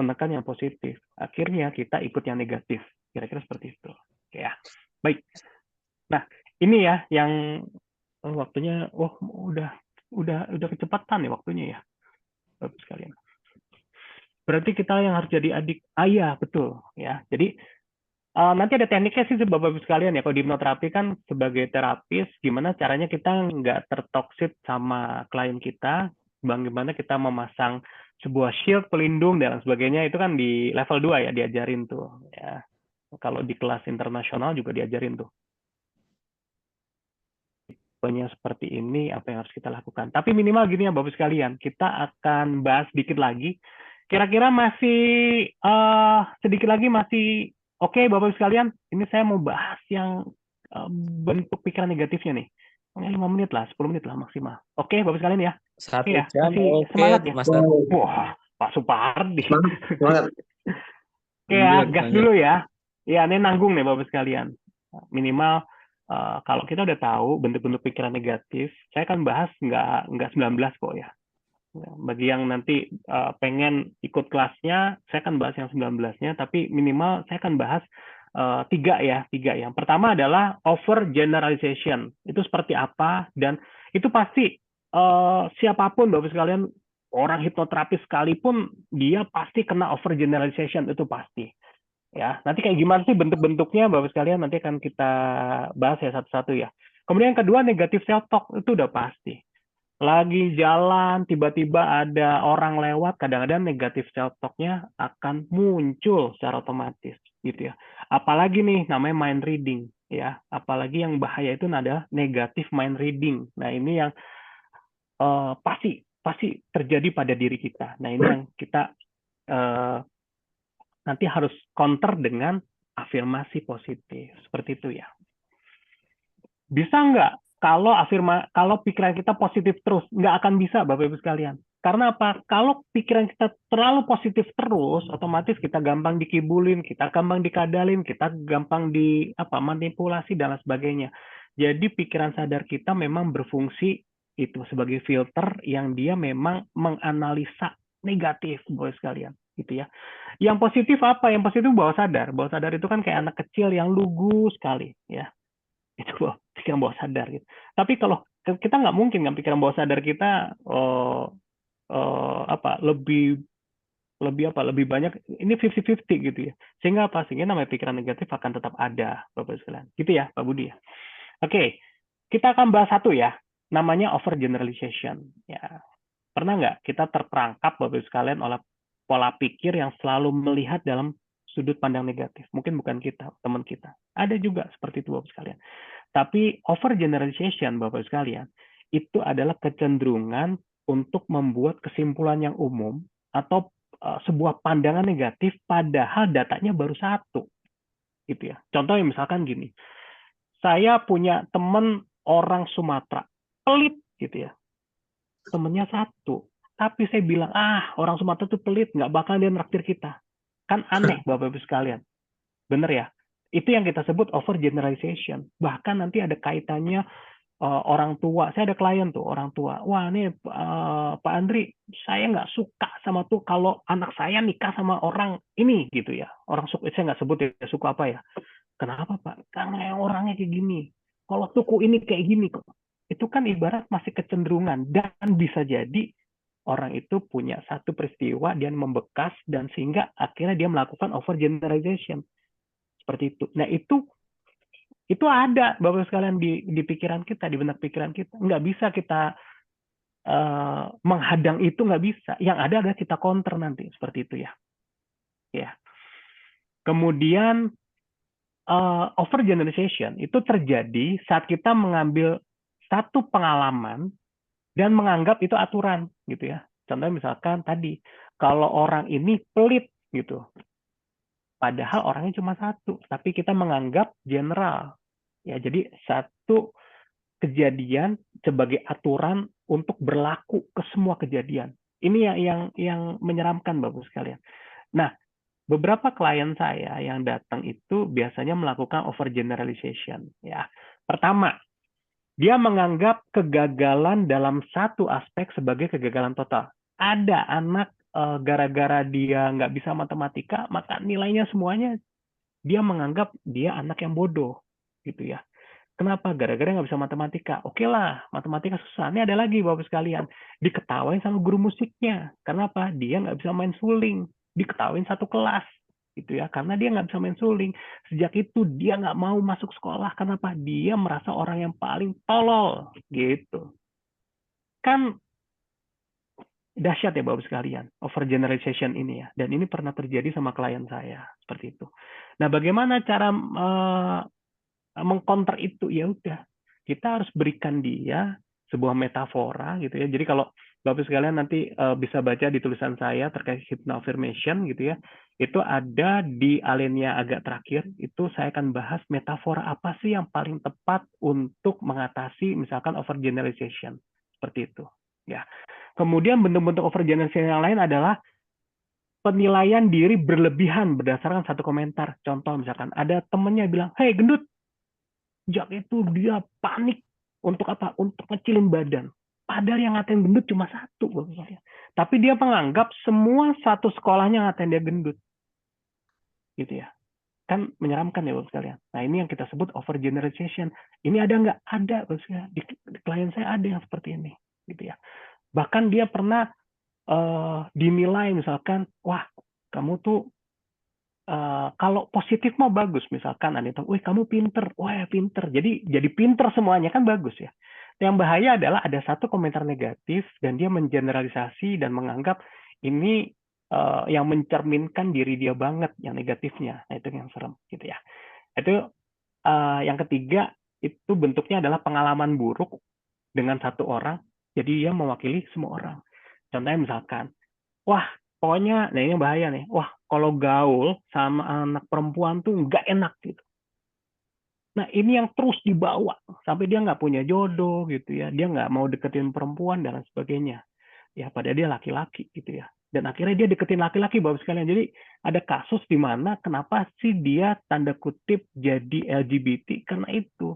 menekan yang positif. Akhirnya kita ikut yang negatif. Kira-kira seperti itu. Oke ya. Baik. Nah, ini ya yang waktunya, udah kecepatan ya waktunya ya, Bapak sekalian. Berarti kita yang harus jadi adik ayah, betul ya. Jadi nanti ada tekniknya sih Bapak-Ibu sekalian ya. Kalau di hipnoterapi kan sebagai terapis, gimana caranya kita nggak tertoksit sama klien kita, bagaimana kita memasang sebuah shield pelindung dan sebagainya, itu kan di level 2 ya diajarin tuh. Ya. Kalau di kelas internasional juga diajarin tuh. Tipenya seperti ini, apa yang harus kita lakukan. Tapi minimal gini ya Bapak sekalian, kita akan bahas sedikit lagi. Kira-kira masih sedikit lagi masih oke, Bapak sekalian, ini saya mau bahas yang bentuk pikiran negatifnya nih. 5 menit lah, 10 menit lah maksimal. Oke, Bapak sekalian ya. Satu Oke ya, jam, masih oke, semangat ya. Master. Wah, Pak Supardi. Semangat. Oke ya, Lanjut, gas lanjut. dulu ya. Ya, ini nanggung nih Bapak sekalian. Minimal kalau kita udah tahu bentuk-bentuk pikiran negatif, saya akan bahas nggak 19 kok ya. Bagi yang nanti pengen ikut kelasnya, saya akan bahas yang 19-nya, tapi minimal saya akan bahas tiga ya. Yang pertama adalah overgeneralization. Itu seperti apa, dan itu pasti siapapun Bapak sekalian, orang hipnoterapis sekalipun, dia pasti kena overgeneralization, itu pasti. Ya, nanti kayak gimana sih bentuk-bentuknya Bapak sekalian, nanti akan kita bahas ya satu-satu ya. Kemudian yang kedua, negatif self-talk, itu udah pasti. Lagi jalan, tiba-tiba ada orang lewat, kadang-kadang negatif self-talk-nya akan muncul secara otomatis, gitu ya. Apalagi nih, namanya mind reading, ya. Apalagi yang bahaya itu adalah negatif mind reading. Nah, ini yang pasti terjadi pada diri kita. Nah, ini yang kita nanti harus counter dengan afirmasi positif. Seperti itu ya. Bisa nggak kalau pikiran kita positif terus? Nggak akan bisa, Bapak-Ibu sekalian. Karena apa? Kalau pikiran kita terlalu positif terus, otomatis kita gampang dikibulin, kita gampang dikadalin, kita gampang manipulasi dan lain sebagainya. Jadi pikiran sadar kita memang berfungsi itu sebagai filter yang dia memang menganalisa negatif, Bapak sekalian, gitu ya. Yang positif apa? Yang positif bawah sadar. Bawah sadar itu kan kayak anak kecil yang lugu sekali, ya. Itu pikiran bawah sadar gitu. Tapi kalau kita nggak mungkin kan pikiran bawah sadar kita lebih banyak, ini 50-50 gitu ya. Sehingga namanya pikiran negatif akan tetap ada, Bapak sekalian. Gitu ya, Pak Budi ya. Oke, kita akan bahas satu ya, namanya overgeneralization. Ya, pernah nggak kita terperangkap Bapak sekalian oleh pola pikir yang selalu melihat dalam sudut pandang negatif? Mungkin bukan kita, teman kita. Ada juga seperti itu Bapak sekalian. Tapi overgeneralization, Bapak sekalian, itu adalah kecenderungan untuk membuat kesimpulan yang umum atau sebuah pandangan negatif padahal datanya baru satu, gitu ya. Contohnya misalkan gini, saya punya teman orang Sumatera, pelit gitu ya, temennya satu, tapi saya bilang, orang Sumatera itu pelit, nggak bakal dia nraktir kita. Kan aneh Bapak-Ibu sekalian, bener ya? Itu yang kita sebut overgeneralization. Bahkan nanti ada kaitannya orang tua. Saya ada klien tuh orang tua. Wah nih Pak Andri, saya nggak suka sama tuh kalau anak saya nikah sama orang ini gitu ya. Orang suku, saya nggak sebut ya suku apa ya. Kenapa Pak? Karena orangnya kayak gini. Kalau suku ini kayak gini kok. Itu kan ibarat masih kecenderungan dan bisa jadi orang itu punya satu peristiwa dia membekas dan sehingga akhirnya dia melakukan overgeneralization seperti itu. Nah itu ada Bapak sekalian di pikiran kita, di benak pikiran kita. Nggak bisa kita menghadang itu, nggak bisa. Yang ada adalah kita counter nanti seperti itu ya. Ya. Kemudian overgeneralization itu terjadi saat kita mengambil satu pengalaman dan menganggap itu aturan gitu ya. Contohnya misalkan tadi kalau orang ini pelit gitu. Padahal orangnya cuma satu, tapi kita menganggap general. Ya, jadi satu kejadian sebagai aturan untuk berlaku ke semua kejadian. Ini yang menyeramkan Bapak sekalian. Nah, beberapa klien saya yang datang itu biasanya melakukan overgeneralization. Ya, pertama, dia menganggap kegagalan dalam satu aspek sebagai kegagalan total. Ada anak gara-gara dia nggak bisa matematika, maka nilainya semuanya dia menganggap dia anak yang bodoh, gitu ya. Kenapa? Gara-gara nggak bisa matematika. Oke lah, matematika susah. Ini ada lagi Bapak sekalian. Diketawain sama guru musiknya. Kenapa? Dia nggak bisa main suling. Diketawain satu kelas. Gitu ya. Karena dia nggak bisa main suling. Sejak itu dia nggak mau masuk sekolah. Kenapa? Dia merasa orang yang paling tolol. Gitu. Kan dahsyat ya Bapak sekalian. Overgeneralization ini ya. Dan ini pernah terjadi sama klien saya. Seperti itu. Nah, bagaimana cara mengcounter itu? Ya udah, kita harus berikan dia sebuah metafora gitu ya. Jadi kalau Bapak sekalian nanti bisa baca di tulisan saya terkait hypnoaffirmation gitu ya, itu ada di alinea agak terakhir, itu saya akan bahas metafora apa sih yang paling tepat untuk mengatasi misalkan overgeneralization seperti itu ya. Kemudian bentuk-bentuk overgeneralization yang lain adalah penilaian diri berlebihan berdasarkan satu komentar. Contoh misalkan ada temennya bilang, "Hey gendut," Jak itu dia panik untuk apa? Untuk ngecilin badan. Padahal yang ngatain gendut cuma satu. Tapi dia menganggap semua satu sekolahnya ngatain dia gendut. Gitu ya. Kan menyeramkan ya Bapak sekalian. Nah ini yang kita sebut overgeneralization. Ini ada nggak? Ada Bapak sekalian. Di klien saya ada yang seperti ini. Gitu ya. Bahkan dia pernah dinilai misalkan, wah kamu tuh kalau positif mah bagus, misalkan ada yang, wih kamu pinter, wah ya pinter, jadi pinter semuanya kan bagus ya. Yang bahaya adalah ada satu komentar negatif dan dia mengeneralisasi dan menganggap ini yang mencerminkan diri dia banget, yang negatifnya. Nah itu yang serem gitu ya. Itu yang ketiga itu bentuknya adalah pengalaman buruk dengan satu orang, jadi dia mewakili semua orang. Contohnya misalkan, wah pokoknya, nah ini yang bahaya nih, wah kalau gaul sama anak perempuan tuh nggak enak gitu. Nah ini yang terus dibawa sampai dia nggak punya jodoh gitu ya, dia nggak mau deketin perempuan dan lain sebagainya. Ya padahal dia laki-laki gitu ya. Dan akhirnya dia deketin laki-laki Bapak sekalian. Jadi ada kasus di mana kenapa sih dia tanda kutip jadi LGBT karena itu.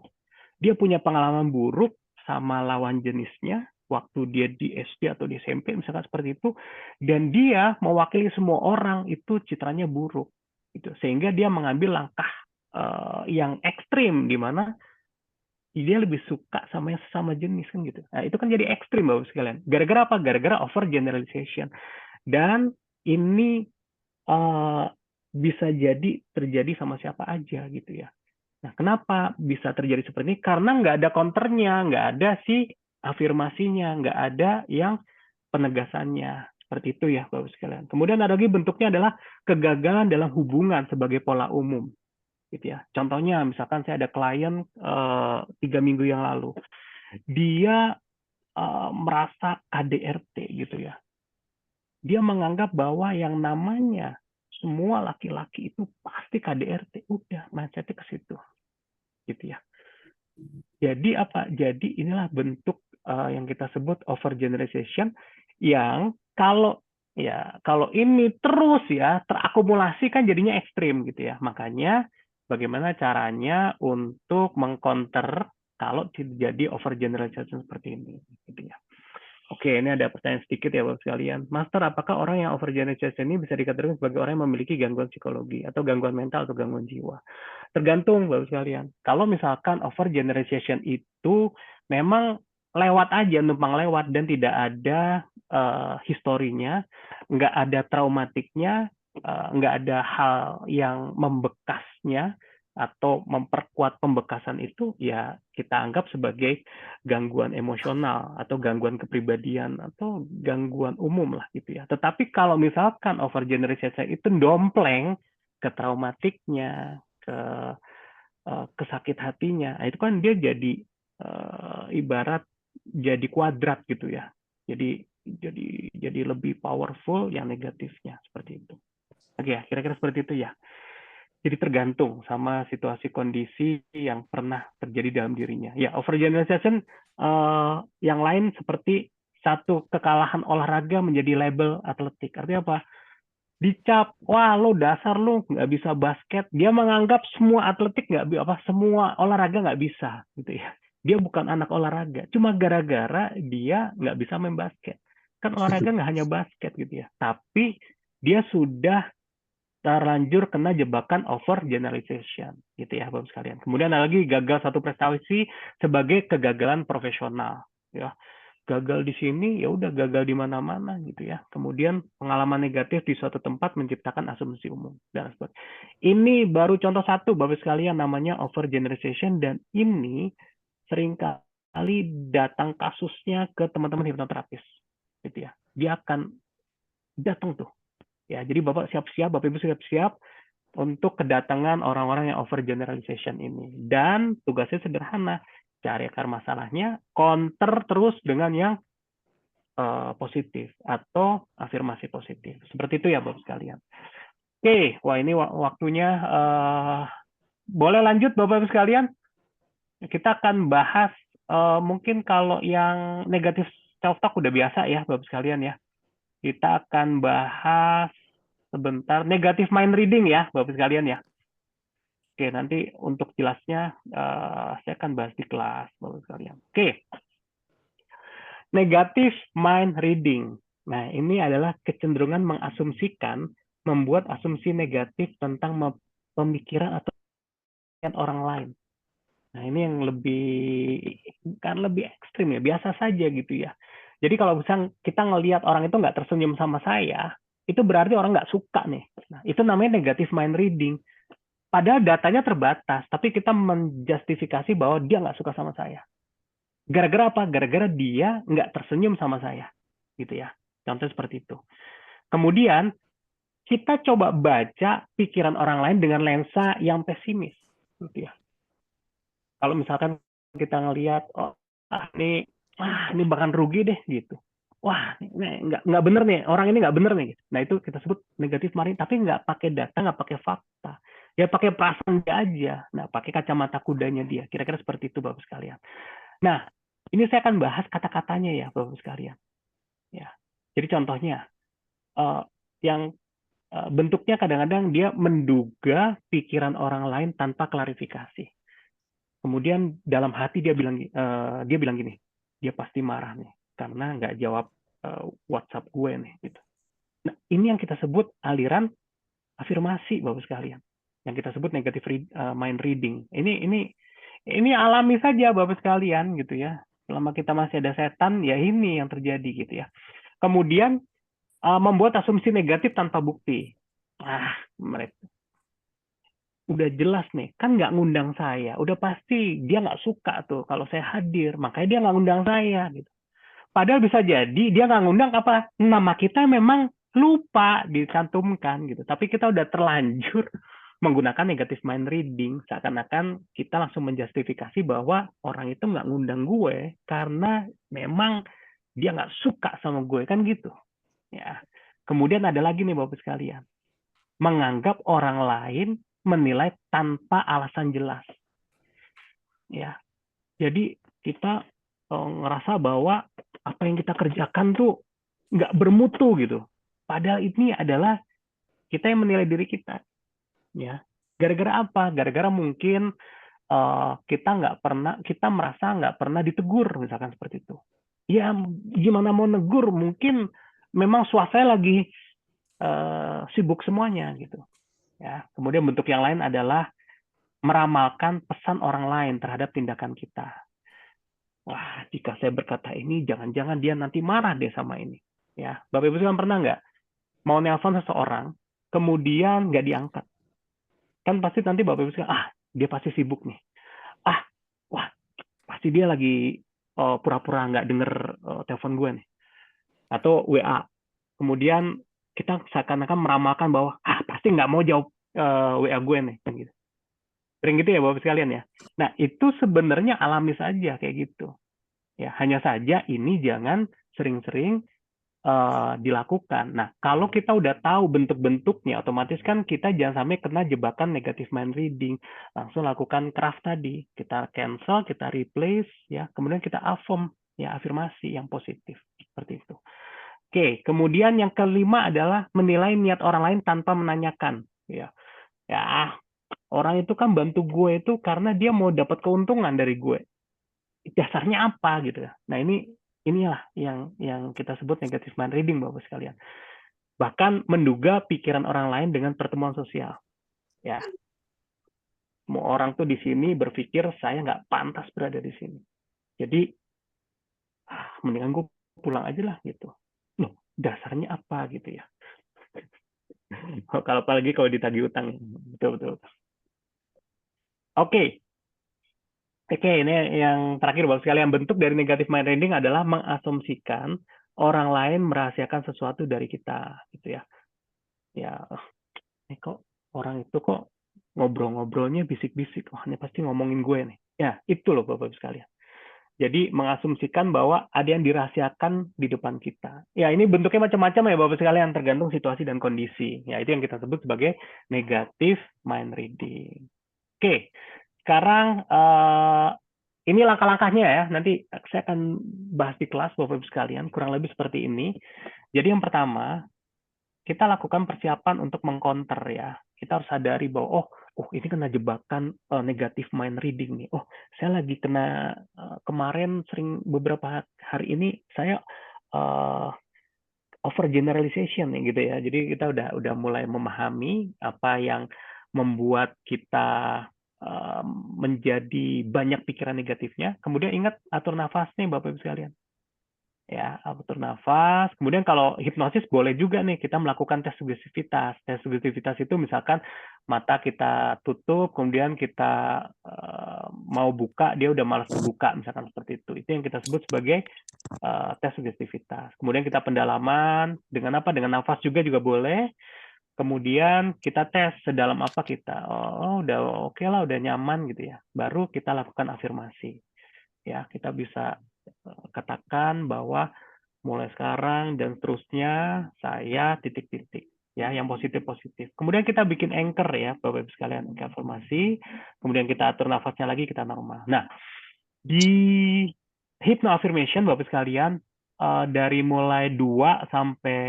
Dia punya pengalaman buruk sama lawan jenisnya waktu dia di SD atau di SMP misalkan seperti itu, dan dia mewakili semua orang itu citranya buruk gitu, sehingga dia mengambil langkah yang ekstrim di mana dia lebih suka sama yang sesama jenis kan gitu. Nah itu kan jadi ekstrim Bapak sekalian. Gara-gara apa? Gara-gara overgeneralization. Dan ini bisa jadi terjadi sama siapa aja gitu ya. Nah, kenapa bisa terjadi seperti ini? Karena nggak ada counternya, nggak ada si afirmasinya, nggak ada yang penegasannya. Seperti itu ya, Bapak sekalian. Kemudian ada lagi bentuknya adalah kegagalan dalam hubungan sebagai pola umum. Gitu ya. Contohnya, misalkan saya ada klien 3 minggu yang lalu. Dia merasa KDRT gitu ya. Dia menganggap bahwa yang namanya semua laki-laki itu pasti KDRT. Udah, mindsetnya ke situ. Gitu ya. Jadi apa? Jadi inilah bentuk yang kita sebut overgeneralization yang kalau ini terus ya terakumulasi kan jadinya ekstrim gitu ya. Makanya bagaimana caranya untuk mengcounter kalau terjadi overgeneralization seperti ini gitu ya. Oke, ini ada pertanyaan sedikit ya Bapak sekalian. Master, apakah orang yang overgeneralization ini bisa dikatakan sebagai orang yang memiliki gangguan psikologi atau gangguan mental atau gangguan jiwa? Tergantung Bapak sekalian. Kalau misalkan overgeneralization itu memang lewat aja, numpang lewat dan tidak ada historinya, nggak ada traumatiknya, nggak ada hal yang membekasnya atau memperkuat pembekasan itu, ya kita anggap sebagai gangguan emosional atau gangguan kepribadian atau gangguan umum lah gitu ya. Tetapi kalau misalkan overgeneralization itu dompleng ke traumatiknya, ke sakit hatinya, nah itu kan dia jadi ibarat jadi kuadrat gitu ya. Jadi lebih powerful yang negatifnya seperti itu. Oke ya, kira-kira seperti itu ya. Jadi tergantung sama situasi kondisi yang pernah terjadi dalam dirinya. Ya, overgeneralization yang lain seperti satu kekalahan olahraga menjadi label atletik. Artinya apa? Dicap, wah lo dasar lo nggak bisa basket. Dia menganggap semua atletik semua olahraga nggak bisa, gitu ya. Dia bukan anak olahraga, cuma gara-gara dia nggak bisa main basket. Kan olahraga nggak hanya basket gitu ya, tapi dia sudah terlanjur kena jebakan overgeneralization gitu ya Bapak sekalian. Kemudian ada lagi gagal satu prestasi sebagai kegagalan profesional ya. Gagal di sini ya udah gagal di mana-mana gitu ya. Kemudian pengalaman negatif di suatu tempat menciptakan asumsi umum dan sebagainya. Ini baru contoh satu Bapak sekalian namanya overgeneralization dan ini seringkali datang kasusnya ke teman-teman hipnoterapis gitu ya. Dia akan datang tuh. Ya, jadi Bapak siap-siap, Bapak Ibu siap-siap untuk kedatangan orang-orang yang overgeneralization ini. Dan tugasnya sederhana, cari akar masalahnya, counter terus dengan yang positif atau afirmasi positif. Seperti itu ya Bapak sekalian. Oke, wah ini waktunya. Boleh lanjut Bapak Ibu sekalian? Kita akan bahas mungkin kalau yang negatif self-talk udah biasa ya Bapak sekalian ya. Kita akan bahas sebentar negatif mind reading ya Bapak sekalian ya. Oke, nanti untuk jelasnya saya akan bahas di kelas Bapak sekalian. Oke. Negatif mind reading. Nah, ini adalah kecenderungan mengasumsikan, membuat asumsi negatif tentang pemikiran atau orang lain. Nah, ini yang lebih ekstrim ya, biasa saja gitu ya. Jadi kalau misalnya kita ngelihat orang itu nggak tersenyum sama saya, itu berarti orang nggak suka nih. Nah, itu namanya negative mind reading. Padahal datanya terbatas, tapi kita menjustifikasi bahwa dia nggak suka sama saya. Gara-gara apa? Gara-gara dia nggak tersenyum sama saya. Gitu ya. Contoh seperti itu. Kemudian, kita coba baca pikiran orang lain dengan lensa yang pesimis. Gitu ya. Kalau misalkan kita ngelihat, ini bahkan rugi deh gitu. Wah, ini nggak bener nih, orang ini nggak bener nih. Nah itu kita sebut negatif marketing, tapi nggak pakai data, nggak pakai fakta. Ya pakai perasaan dia aja. Nah, pakai kacamata kudanya dia. Kira-kira seperti itu Bapak sekalian. Nah, ini saya akan bahas kata-katanya ya Bapak sekalian. Ya. Jadi contohnya, yang bentuknya kadang-kadang dia menduga pikiran orang lain tanpa klarifikasi. Kemudian dalam hati dia bilang gini, dia pasti marah nih karena nggak jawab WhatsApp gue nih gitu. Nah, ini yang kita sebut aliran afirmasi Bapak sekalian. Yang kita sebut negative mind reading. Ini alami saja Bapak sekalian gitu ya. Selama kita masih ada setan, ya ini yang terjadi gitu ya. Kemudian membuat asumsi negatif tanpa bukti. Mereka udah jelas nih, kan nggak ngundang saya. Udah pasti dia nggak suka tuh kalau saya hadir, makanya dia nggak ngundang saya gitu. Padahal bisa jadi dia nggak ngundang apa, nama kita memang lupa dicantumkan gitu. Tapi kita udah terlanjur menggunakan negative mind reading, seakan-akan kita langsung menjustifikasi bahwa orang itu nggak ngundang gue karena memang dia nggak suka sama gue, kan gitu. Ya. Kemudian ada lagi nih Bapak sekalian, menganggap orang lain menilai tanpa alasan jelas. Ya, jadi kita ngerasa bahwa apa yang kita kerjakan tuh nggak bermutu gitu. Padahal ini adalah kita yang menilai diri kita. Ya, gara-gara apa? Gara-gara mungkin kita merasa nggak pernah ditegur, misalkan seperti itu. Ya, gimana mau negur? Mungkin memang suasana lagi sibuk semuanya gitu. Ya, kemudian bentuk yang lain adalah meramalkan pesan orang lain terhadap tindakan kita. Wah, jika saya berkata ini, jangan-jangan dia nanti marah deh sama ini. Ya, Bapak Ibu sekalian pernah nggak mau nelpon seseorang, kemudian nggak diangkat? Kan pasti nanti Bapak Ibu sekalian, dia pasti sibuk nih. Wah, pasti dia lagi pura-pura nggak denger telepon gue nih. Atau WA. Kemudian kita seakan-akan meramalkan bahwa, pasti nggak mau jawab WA gue nih. Kan gitu. Sering gitu ya Bapak sekalian ya. Nah, itu sebenarnya alami saja kayak gitu. Ya, hanya saja ini jangan sering-sering dilakukan. Nah, kalau kita udah tahu bentuk-bentuknya, otomatis kan kita jangan sampai kena jebakan negative mind reading. Langsung lakukan craft tadi. Kita cancel, kita replace, ya. Kemudian kita affirm, ya, afirmasi yang positif. Seperti itu. Oke, kemudian yang kelima adalah menilai niat orang lain tanpa menanyakan. Ya, orang itu kan bantu gue itu karena dia mau dapat keuntungan dari gue. Dasarnya apa gitu ya. Nah, inilah yang kita sebut negative mind reading Bapak sekalian. Bahkan menduga pikiran orang lain dengan pertemuan sosial. Ya, semua orang tuh di sini berpikir saya nggak pantas berada di sini. Jadi mendingan gue pulang aja lah gitu. Loh, dasarnya apa gitu ya? Kalau apalagi kalau ditagih utang, betul. Oke, ini yang terakhir Bapak sekalian, bentuk dari negative mind reading adalah mengasumsikan orang lain merahasiakan sesuatu dari kita, gitu ya. Ya, ini kok orang itu kok ngobrol-ngobrolnya bisik-bisik, ini pasti ngomongin gue nih. Ya, itu loh Bapak sekalian. Jadi mengasumsikan bahwa ada yang dirahasiakan di depan kita. Ya, ini bentuknya macam-macam ya Bapak sekalian, tergantung situasi dan kondisi. Ya, itu yang kita sebut sebagai negative mind reading. Oke. Sekarang ini langkah-langkahnya ya. Nanti saya akan bahas di kelas Bapak Ibu sekalian, kurang lebih seperti ini. Jadi yang pertama, kita lakukan persiapan untuk mengcounter ya. Kita harus sadari bahwa ini kena jebakan negative mind reading nih. Saya lagi kena kemarin beberapa hari ini saya overgeneralization nih gitu ya. Jadi kita udah mulai memahami apa yang membuat kita menjadi banyak pikiran negatifnya. Kemudian ingat atur nafas nih Bapak Ibu sekalian. Ya, atur nafas. Kemudian kalau hipnosis boleh juga nih kita melakukan tes sugestivitas. Tes sugestivitas itu misalkan mata kita tutup, kemudian kita mau buka, dia udah malas buka, misalkan seperti itu. Itu yang kita sebut sebagai tes sugestivitas. Kemudian kita pendalaman dengan apa? Dengan nafas juga boleh. Kemudian kita tes sedalam apa kita. Udah oke lah, udah nyaman gitu ya. Baru kita lakukan afirmasi. Ya, kita bisa katakan bahwa mulai sekarang dan seterusnya saya titik-titik. Ya, yang positif-positif. Kemudian kita bikin anchor ya, Bapak Ibu sekalian, afirmasi. Kemudian kita atur nafasnya lagi, kita normal. Nah, di hypno affirmation Bapak sekalian, dari mulai 2 sampai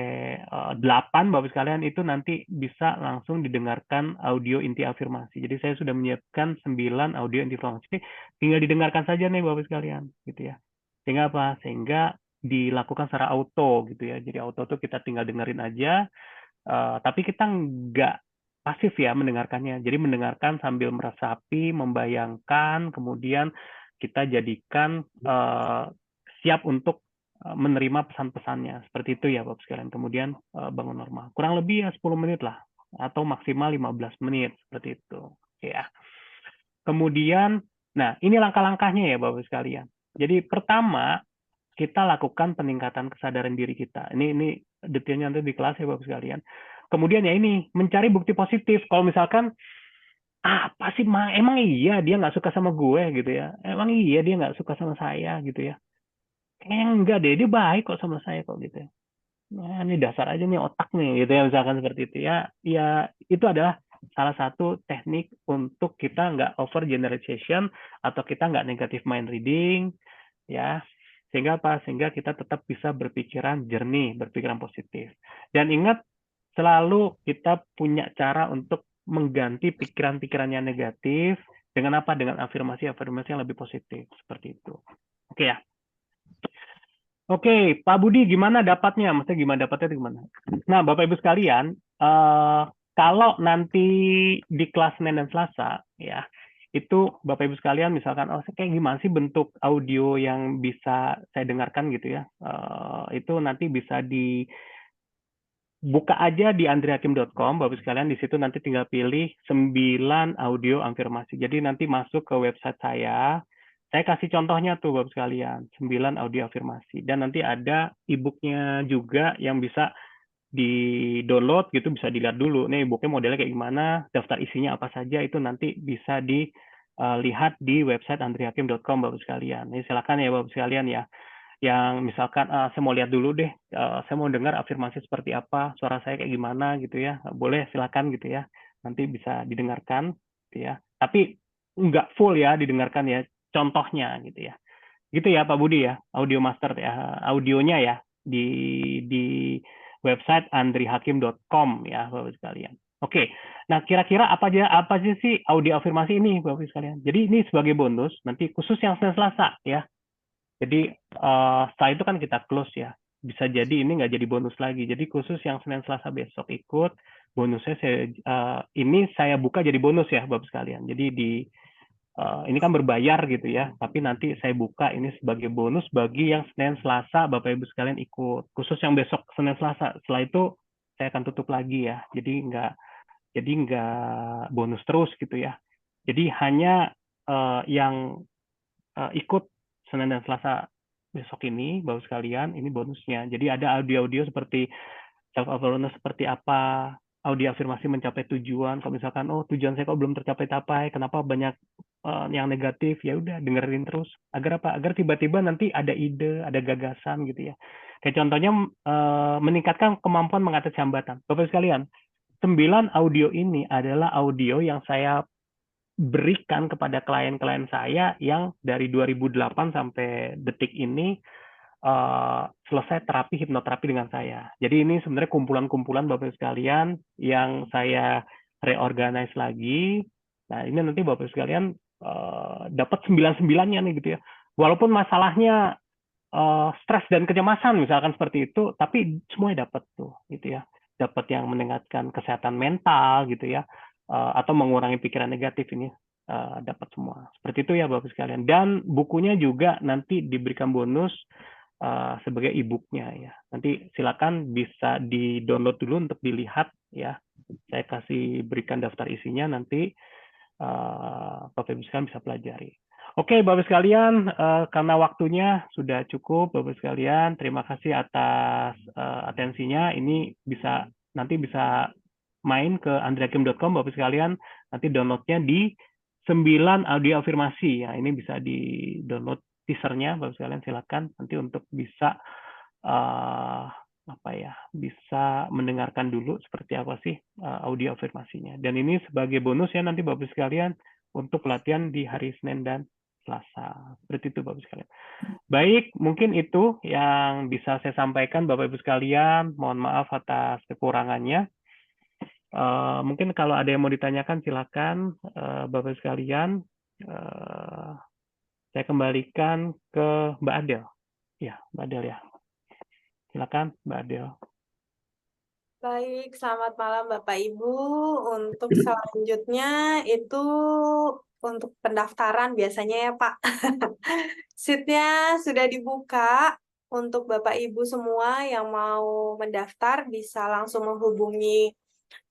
8 Bapak sekalian itu nanti bisa langsung didengarkan audio inti afirmasi. Jadi saya sudah menyiapkan 9 audio inti afirmasi. Tinggal didengarkan saja nih Bapak sekalian gitu ya. Sehingga apa? Sehingga dilakukan secara auto gitu ya. Jadi auto tuh kita tinggal dengerin aja. Tapi kita nggak pasif ya mendengarkannya. Jadi mendengarkan sambil meresapi, membayangkan, kemudian kita jadikan siap untuk menerima pesan-pesannya. Seperti itu ya Bapak sekalian. Kemudian bangun normal. Kurang lebih ya 10 menit lah. Atau maksimal 15 menit. Seperti itu. Ya. Kemudian, nah ini langkah-langkahnya ya Bapak sekalian. Jadi pertama, kita lakukan peningkatan kesadaran diri kita. Ini detailnya nanti di kelas ya Bapak sekalian. Kemudian ya ini, mencari bukti positif. Kalau misalkan, apa sih, emang iya dia nggak suka sama gue gitu ya. Emang iya dia nggak suka sama saya gitu ya. Kayaknya enggak deh, dia baik kok sama saya kok gitu ya. Nah, ini dasar aja nih otak nih gitu ya misalkan seperti itu ya. Ya itu adalah salah satu teknik untuk kita nggak over generalization atau kita nggak negative mind reading ya. Sehingga apa? Sehingga kita tetap bisa berpikiran jernih, berpikiran positif. Dan ingat selalu kita punya cara untuk mengganti pikiran-pikiran yang negatif dengan apa? Dengan afirmasi-afirmasi yang lebih positif seperti itu. Oke ya. Oke, Pak Budi, gimana dapatnya? Maksudnya gimana dapatnya itu gimana? Nah, Bapak Ibu sekalian, kalau nanti di kelas Senin dan Selasa, ya, itu Bapak Ibu sekalian misalkan, oh kayak gimana sih bentuk audio yang bisa saya dengarkan gitu ya? Itu nanti bisa dibuka aja di andrihakim.com, Bapak Ibu sekalian, di situ nanti tinggal pilih 9 audio afirmasi. Jadi nanti masuk ke website saya kasih contohnya tuh Bapak sekalian, 9 audio afirmasi. Dan nanti ada e-booknya juga yang bisa di-download gitu, bisa dilihat dulu. Nih e-booknya modelnya kayak gimana, daftar isinya apa saja, itu nanti bisa dilihat di website andrihakim.com Bapak sekalian. Ini silakan ya Bapak sekalian ya. Yang misalkan, saya mau lihat dulu deh, saya mau dengar afirmasi seperti apa, suara saya kayak gimana gitu ya. Boleh silakan gitu ya. Nanti bisa didengarkan gitu ya. Tapi nggak full ya didengarkan ya, contohnya gitu ya. Gitu ya Pak Budi ya, audio master ya, audionya ya di website andrihakim.com ya Bapak sekalian. Oke, nah kira-kira apa aja sih audio afirmasi ini Bapak sekalian? Jadi ini sebagai bonus nanti khusus yang Senin Selasa ya. Jadi setelah itu kan kita close ya. Bisa jadi ini nggak jadi bonus lagi. Jadi khusus yang Senin Selasa besok ikut bonusnya ini saya buka jadi bonus ya Bapak sekalian. Jadi ini kan berbayar gitu ya, tapi nanti saya buka ini sebagai bonus bagi yang Senin Selasa Bapak Ibu sekalian ikut. Khusus yang besok Senin Selasa. Setelah itu saya akan tutup lagi ya. Jadi nggak bonus terus gitu ya. Jadi hanya yang ikut Senin dan Selasa besok ini, Bapak sekalian, ini bonusnya. Jadi ada audio-audio seperti self-awareness seperti apa, audio afirmasi mencapai tujuan. Kalau misalkan, oh tujuan saya kok belum tercapai-capai, kenapa banyak yang negatif, ya udah dengerin terus. Agar apa? Agar tiba-tiba nanti ada ide, ada gagasan gitu ya. Kayak contohnya meningkatkan kemampuan mengatasi hambatan. Bapak sekalian, 9 audio ini adalah audio yang saya berikan kepada klien-klien saya yang dari 2008 sampai detik ini selesai terapi hipnoterapi dengan saya. Jadi ini sebenarnya kumpulan-kumpulan Bapak sekalian yang saya reorganize lagi. Nah ini nanti Bapak sekalian dapat 99-nya nih gitu ya. Walaupun masalahnya stres dan kecemasan misalkan seperti itu, tapi semuanya dapat tuh gitu ya. Dapat yang meningkatkan kesehatan mental gitu ya, atau mengurangi pikiran negatif ini dapat semua. Seperti itu ya Bapak sekalian. Dan bukunya juga nanti diberikan bonus sebagai e-booknya ya. Nanti silakan bisa di-download dulu untuk dilihat ya. Saya kasih berikan daftar isinya nanti Bapak Ibu sekalian bisa pelajari. Oke, Bapak sekalian, karena waktunya sudah cukup, Bapak sekalian, terima kasih atas atensinya. Ini nanti bisa main ke andrihakim.com, Bapak sekalian, nanti downloadnya di 9 audio afirmasi. Ya, ini bisa di-download teasernya, Bapak sekalian, silakan nanti untuk bisa bisa mendengarkan dulu seperti apa sih audio afirmasinya. Dan ini sebagai bonus ya nanti Bapak sekalian untuk pelatihan di hari Senin dan Selasa. Seperti itu Bapak sekalian. Baik, mungkin itu yang bisa saya sampaikan Bapak Ibu sekalian. Mohon maaf atas kekurangannya. Mungkin kalau ada yang mau ditanyakan silakan Bapak sekalian. Saya kembalikan ke Mbak Adel. Ya, Mbak Adel ya. Silakan Mbak Adel. Baik, selamat malam Bapak Ibu. Untuk selanjutnya itu untuk pendaftaran biasanya ya Pak. Seatnya sudah dibuka untuk Bapak Ibu semua yang mau mendaftar bisa langsung menghubungi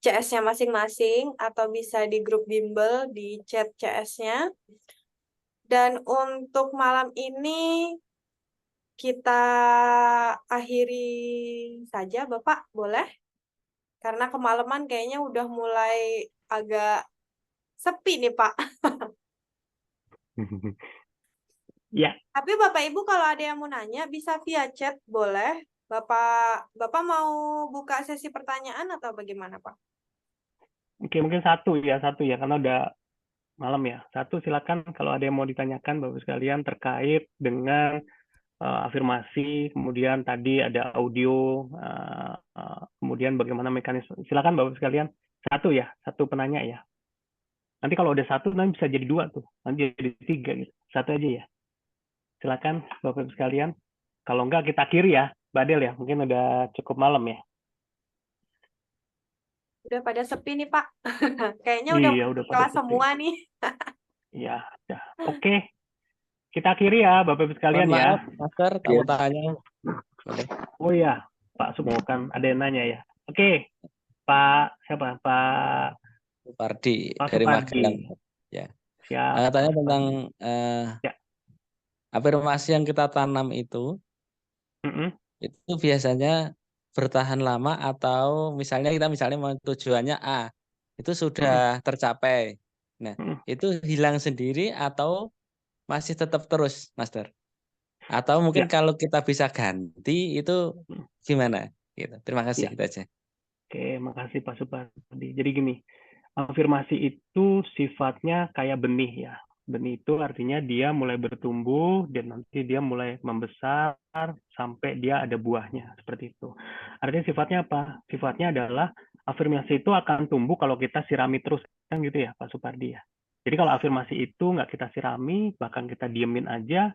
CS-nya masing-masing atau bisa di grup bimbel di chat CS-nya. Dan untuk malam ini kita akhiri saja Bapak, boleh? Karena kemalaman kayaknya udah mulai agak sepi nih, Pak. Ya. Tapi Bapak Ibu kalau ada yang mau nanya bisa via chat, boleh. Bapak mau buka sesi pertanyaan atau bagaimana, Pak? Oke, mungkin satu ya, karena udah malam ya. Satu, silakan kalau ada yang mau ditanyakan Bapak sekalian terkait dengan afirmasi, kemudian tadi ada audio, kemudian bagaimana mekanisme. Silakan Bapak sekalian. Satu ya, satu penanya ya. Nanti kalau udah satu, nanti bisa jadi dua tuh. Nanti jadi tiga gitu. Satu aja ya. Silakan Bapak sekalian. Kalau enggak kita akhiri ya, Mbak Del ya. Mungkin udah cukup malam ya. Udah pada sepi nih, Pak. Kayaknya udah Iya, udah pada kelas sepi. semua nih. Iya, udah. Oke. Kita akhiri ya, Bapak Ibu Mohon sekalian ya. maaf, Master, tak Iya. mau tanya. Boleh. Oh iya, Pak Sumo kan ada yang nanya ya. Oke, Pak siapa? Pak Supardi Pak dari Supardi. Magelang. Ya. Siap. Tanya Pak tentang Supardi. Ya. afirmasi yang kita tanam itu Mm-mm. biasanya bertahan lama atau misalnya mau tujuannya A, itu Mm-mm. sudah tercapai. Nah, Mm-mm. itu hilang sendiri atau masih tetap terus, Master? Atau mungkin Ya. kalau kita bisa ganti itu Mm. gimana? Gitu. Terima kasih, Ya. itu aja. Oke, makasih Pak Supardi. Jadi gini, afirmasi itu sifatnya kayak benih ya. Benih itu artinya dia mulai bertumbuh dan nanti dia mulai membesar sampai dia ada buahnya seperti itu. Artinya sifatnya apa? Sifatnya adalah afirmasi itu akan tumbuh kalau kita sirami terus kan gitu ya Pak Supardi ya. Jadi kalau afirmasi itu nggak kita sirami, bahkan kita diemin aja,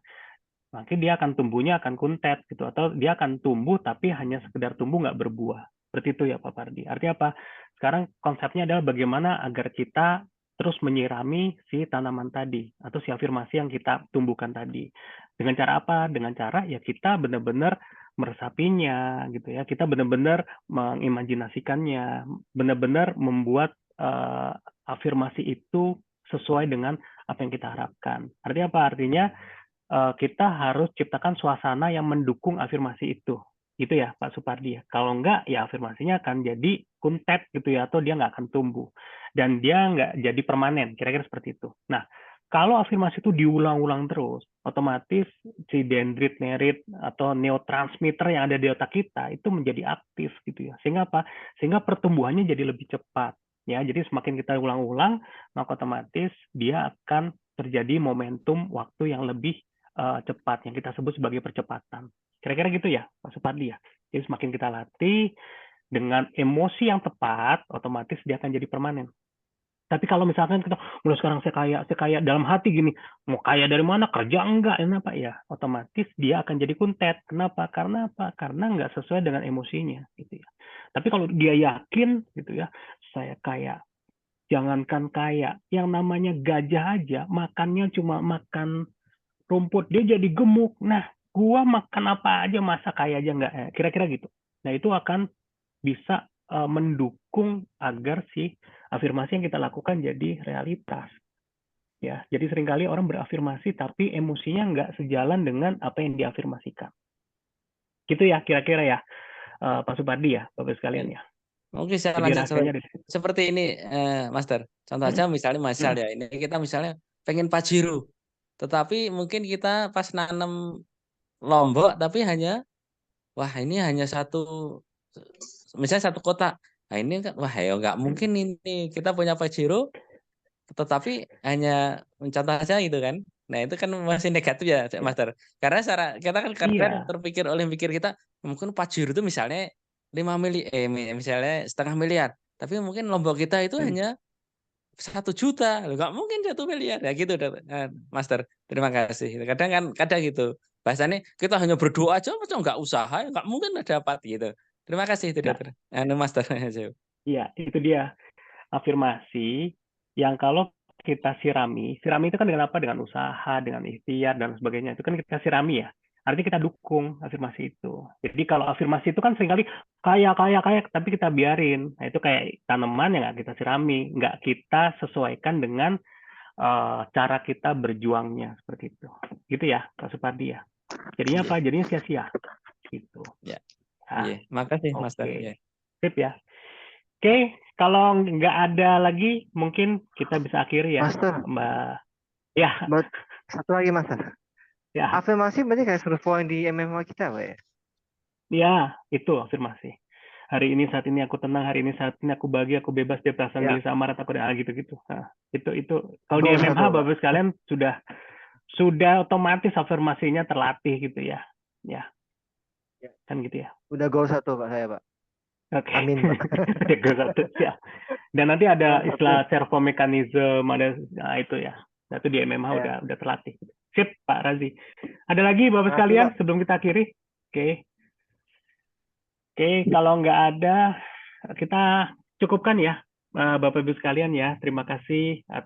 maka dia akan tumbuhnya akan kuntet gitu, atau dia akan tumbuh tapi hanya sekedar tumbuh nggak berbuah. Seperti itu ya Pak Pardi. Artinya apa? Sekarang konsepnya adalah bagaimana agar kita terus menyirami si tanaman tadi atau si afirmasi yang kita tumbuhkan tadi. Dengan cara apa? Dengan cara ya kita benar-benar meresapinya gitu ya. Kita benar-benar mengimajinasikannya, benar-benar membuat afirmasi itu sesuai dengan apa yang kita harapkan. Artinya apa? Artinya kita harus ciptakan suasana yang mendukung afirmasi itu. Gitu ya Pak Supardi ya. Kalau enggak, ya afirmasinya akan jadi kuntet gitu ya, atau dia nggak akan tumbuh. Dan dia nggak jadi permanen, kira-kira seperti itu. Nah, kalau afirmasi itu diulang-ulang terus, otomatis si dendrit-nerit atau neurotransmitter yang ada di otak kita itu menjadi aktif gitu ya. Sehingga apa? Sehingga pertumbuhannya jadi lebih cepat. Ya, jadi semakin kita ulang-ulang, maka otomatis dia akan terjadi momentum waktu yang lebih cepat yang kita sebut sebagai percepatan. Kira-kira gitu ya, Pak Supardi ya. Jadi semakin kita latih dengan emosi yang tepat, otomatis dia akan jadi permanen. Tapi kalau misalkan kita mulai sekarang saya kaya dalam hati gini, mau kaya dari mana, kerja enggak, kenapa ya? Otomatis dia akan jadi kuntet. Kenapa? Karena apa? Karena nggak sesuai dengan emosinya, gitu ya. Tapi kalau dia yakin, gitu ya, saya kaya, jangankan kaya, yang namanya gajah aja makannya cuma makan rumput dia jadi gemuk. Nah, gua makan apa aja masa kaya aja nggak? Kira-kira gitu. Nah, itu akan bisa mendukung agar si afirmasi yang kita lakukan jadi realitas. Ya, jadi seringkali orang berafirmasi tapi emosinya nggak sejalan dengan apa yang diafirmasikan. Gitu ya, kira-kira ya, Pak Supardi ya, Bapak sekalian ya. Mungkin saya Jadi lanjut rahasianya di situ. seperti ini, Master. Contoh aja misal ya, ini kita misalnya pengen pajero, tetapi mungkin kita pas nanam lombok, tapi ini hanya misalnya satu kotak. Nah ini kan, ya nggak mungkin ini kita punya pajero, tetapi hanya mencontoh aja gitu kan. Nah itu kan masih negatif ya, Master. Karena kita kan kadang Iya. terpikir oleh pikir kita, mungkin pajero itu misalnya 5 misalnya setengah miliar. Tapi mungkin lombok kita itu hanya 1 juta, nggak mungkin 1 miliar ya gitu, Master. Terima kasih. Kadang gitu. Bahasanya kita hanya berdoa aja, macam nggak usaha, nggak mungkin dapat gitu. Terima kasih, Nah, Master. iya, itu dia afirmasi yang kalau kita sirami itu kan dengan apa? Dengan usaha, dengan ikhtiar dan sebagainya. Itu kan kita sirami ya. Artinya kita dukung afirmasi itu. Jadi kalau afirmasi itu kan seringkali kaya, tapi kita biarin. Nah itu kayak tanaman yang nggak kita sirami, nggak kita sesuaikan dengan cara kita berjuangnya seperti itu. Gitu ya, Pak Supardi ya. Jadinya apa? Jadinya sia-sia. Gitu. Ya. Nah, Iya, makasih, Master. oke. Ya. Sip ya. Oke, kalau nggak ada lagi, mungkin kita bisa akhiri ya, Master, Mbak. Ya, satu lagi Master. ya. Afirmasi berarti kayak 10 poin di MMA kita, Pak ya? Ya, itu afirmasi. Hari ini saat ini aku tenang, hari ini saat ini aku bahagia, aku bebas dari perasaan Ya. gelisah, amarah, takut, gitu-gitu. Nah, itu kalau di Goal MMH satu, Pak. Bapak sekalian sudah otomatis afirmasinya terlatih gitu ya. Ya, Ya. kan gitu ya. Udah goal 1 Pak saya, Pak. Oke. Amin, Pak. Ada goal 1, siap. Dan nanti ada Goal 1. istilah servo mekanisme, ada itu ya. Itu di MMH Ya. udah terlatih. Sip, Pak Razi. Ada lagi Bapak Makasih, sekalian Pak. sebelum kita akhiri? Oke, kalau nggak ada, kita cukupkan ya, Bapak Ibu sekalian ya. Terima kasih atas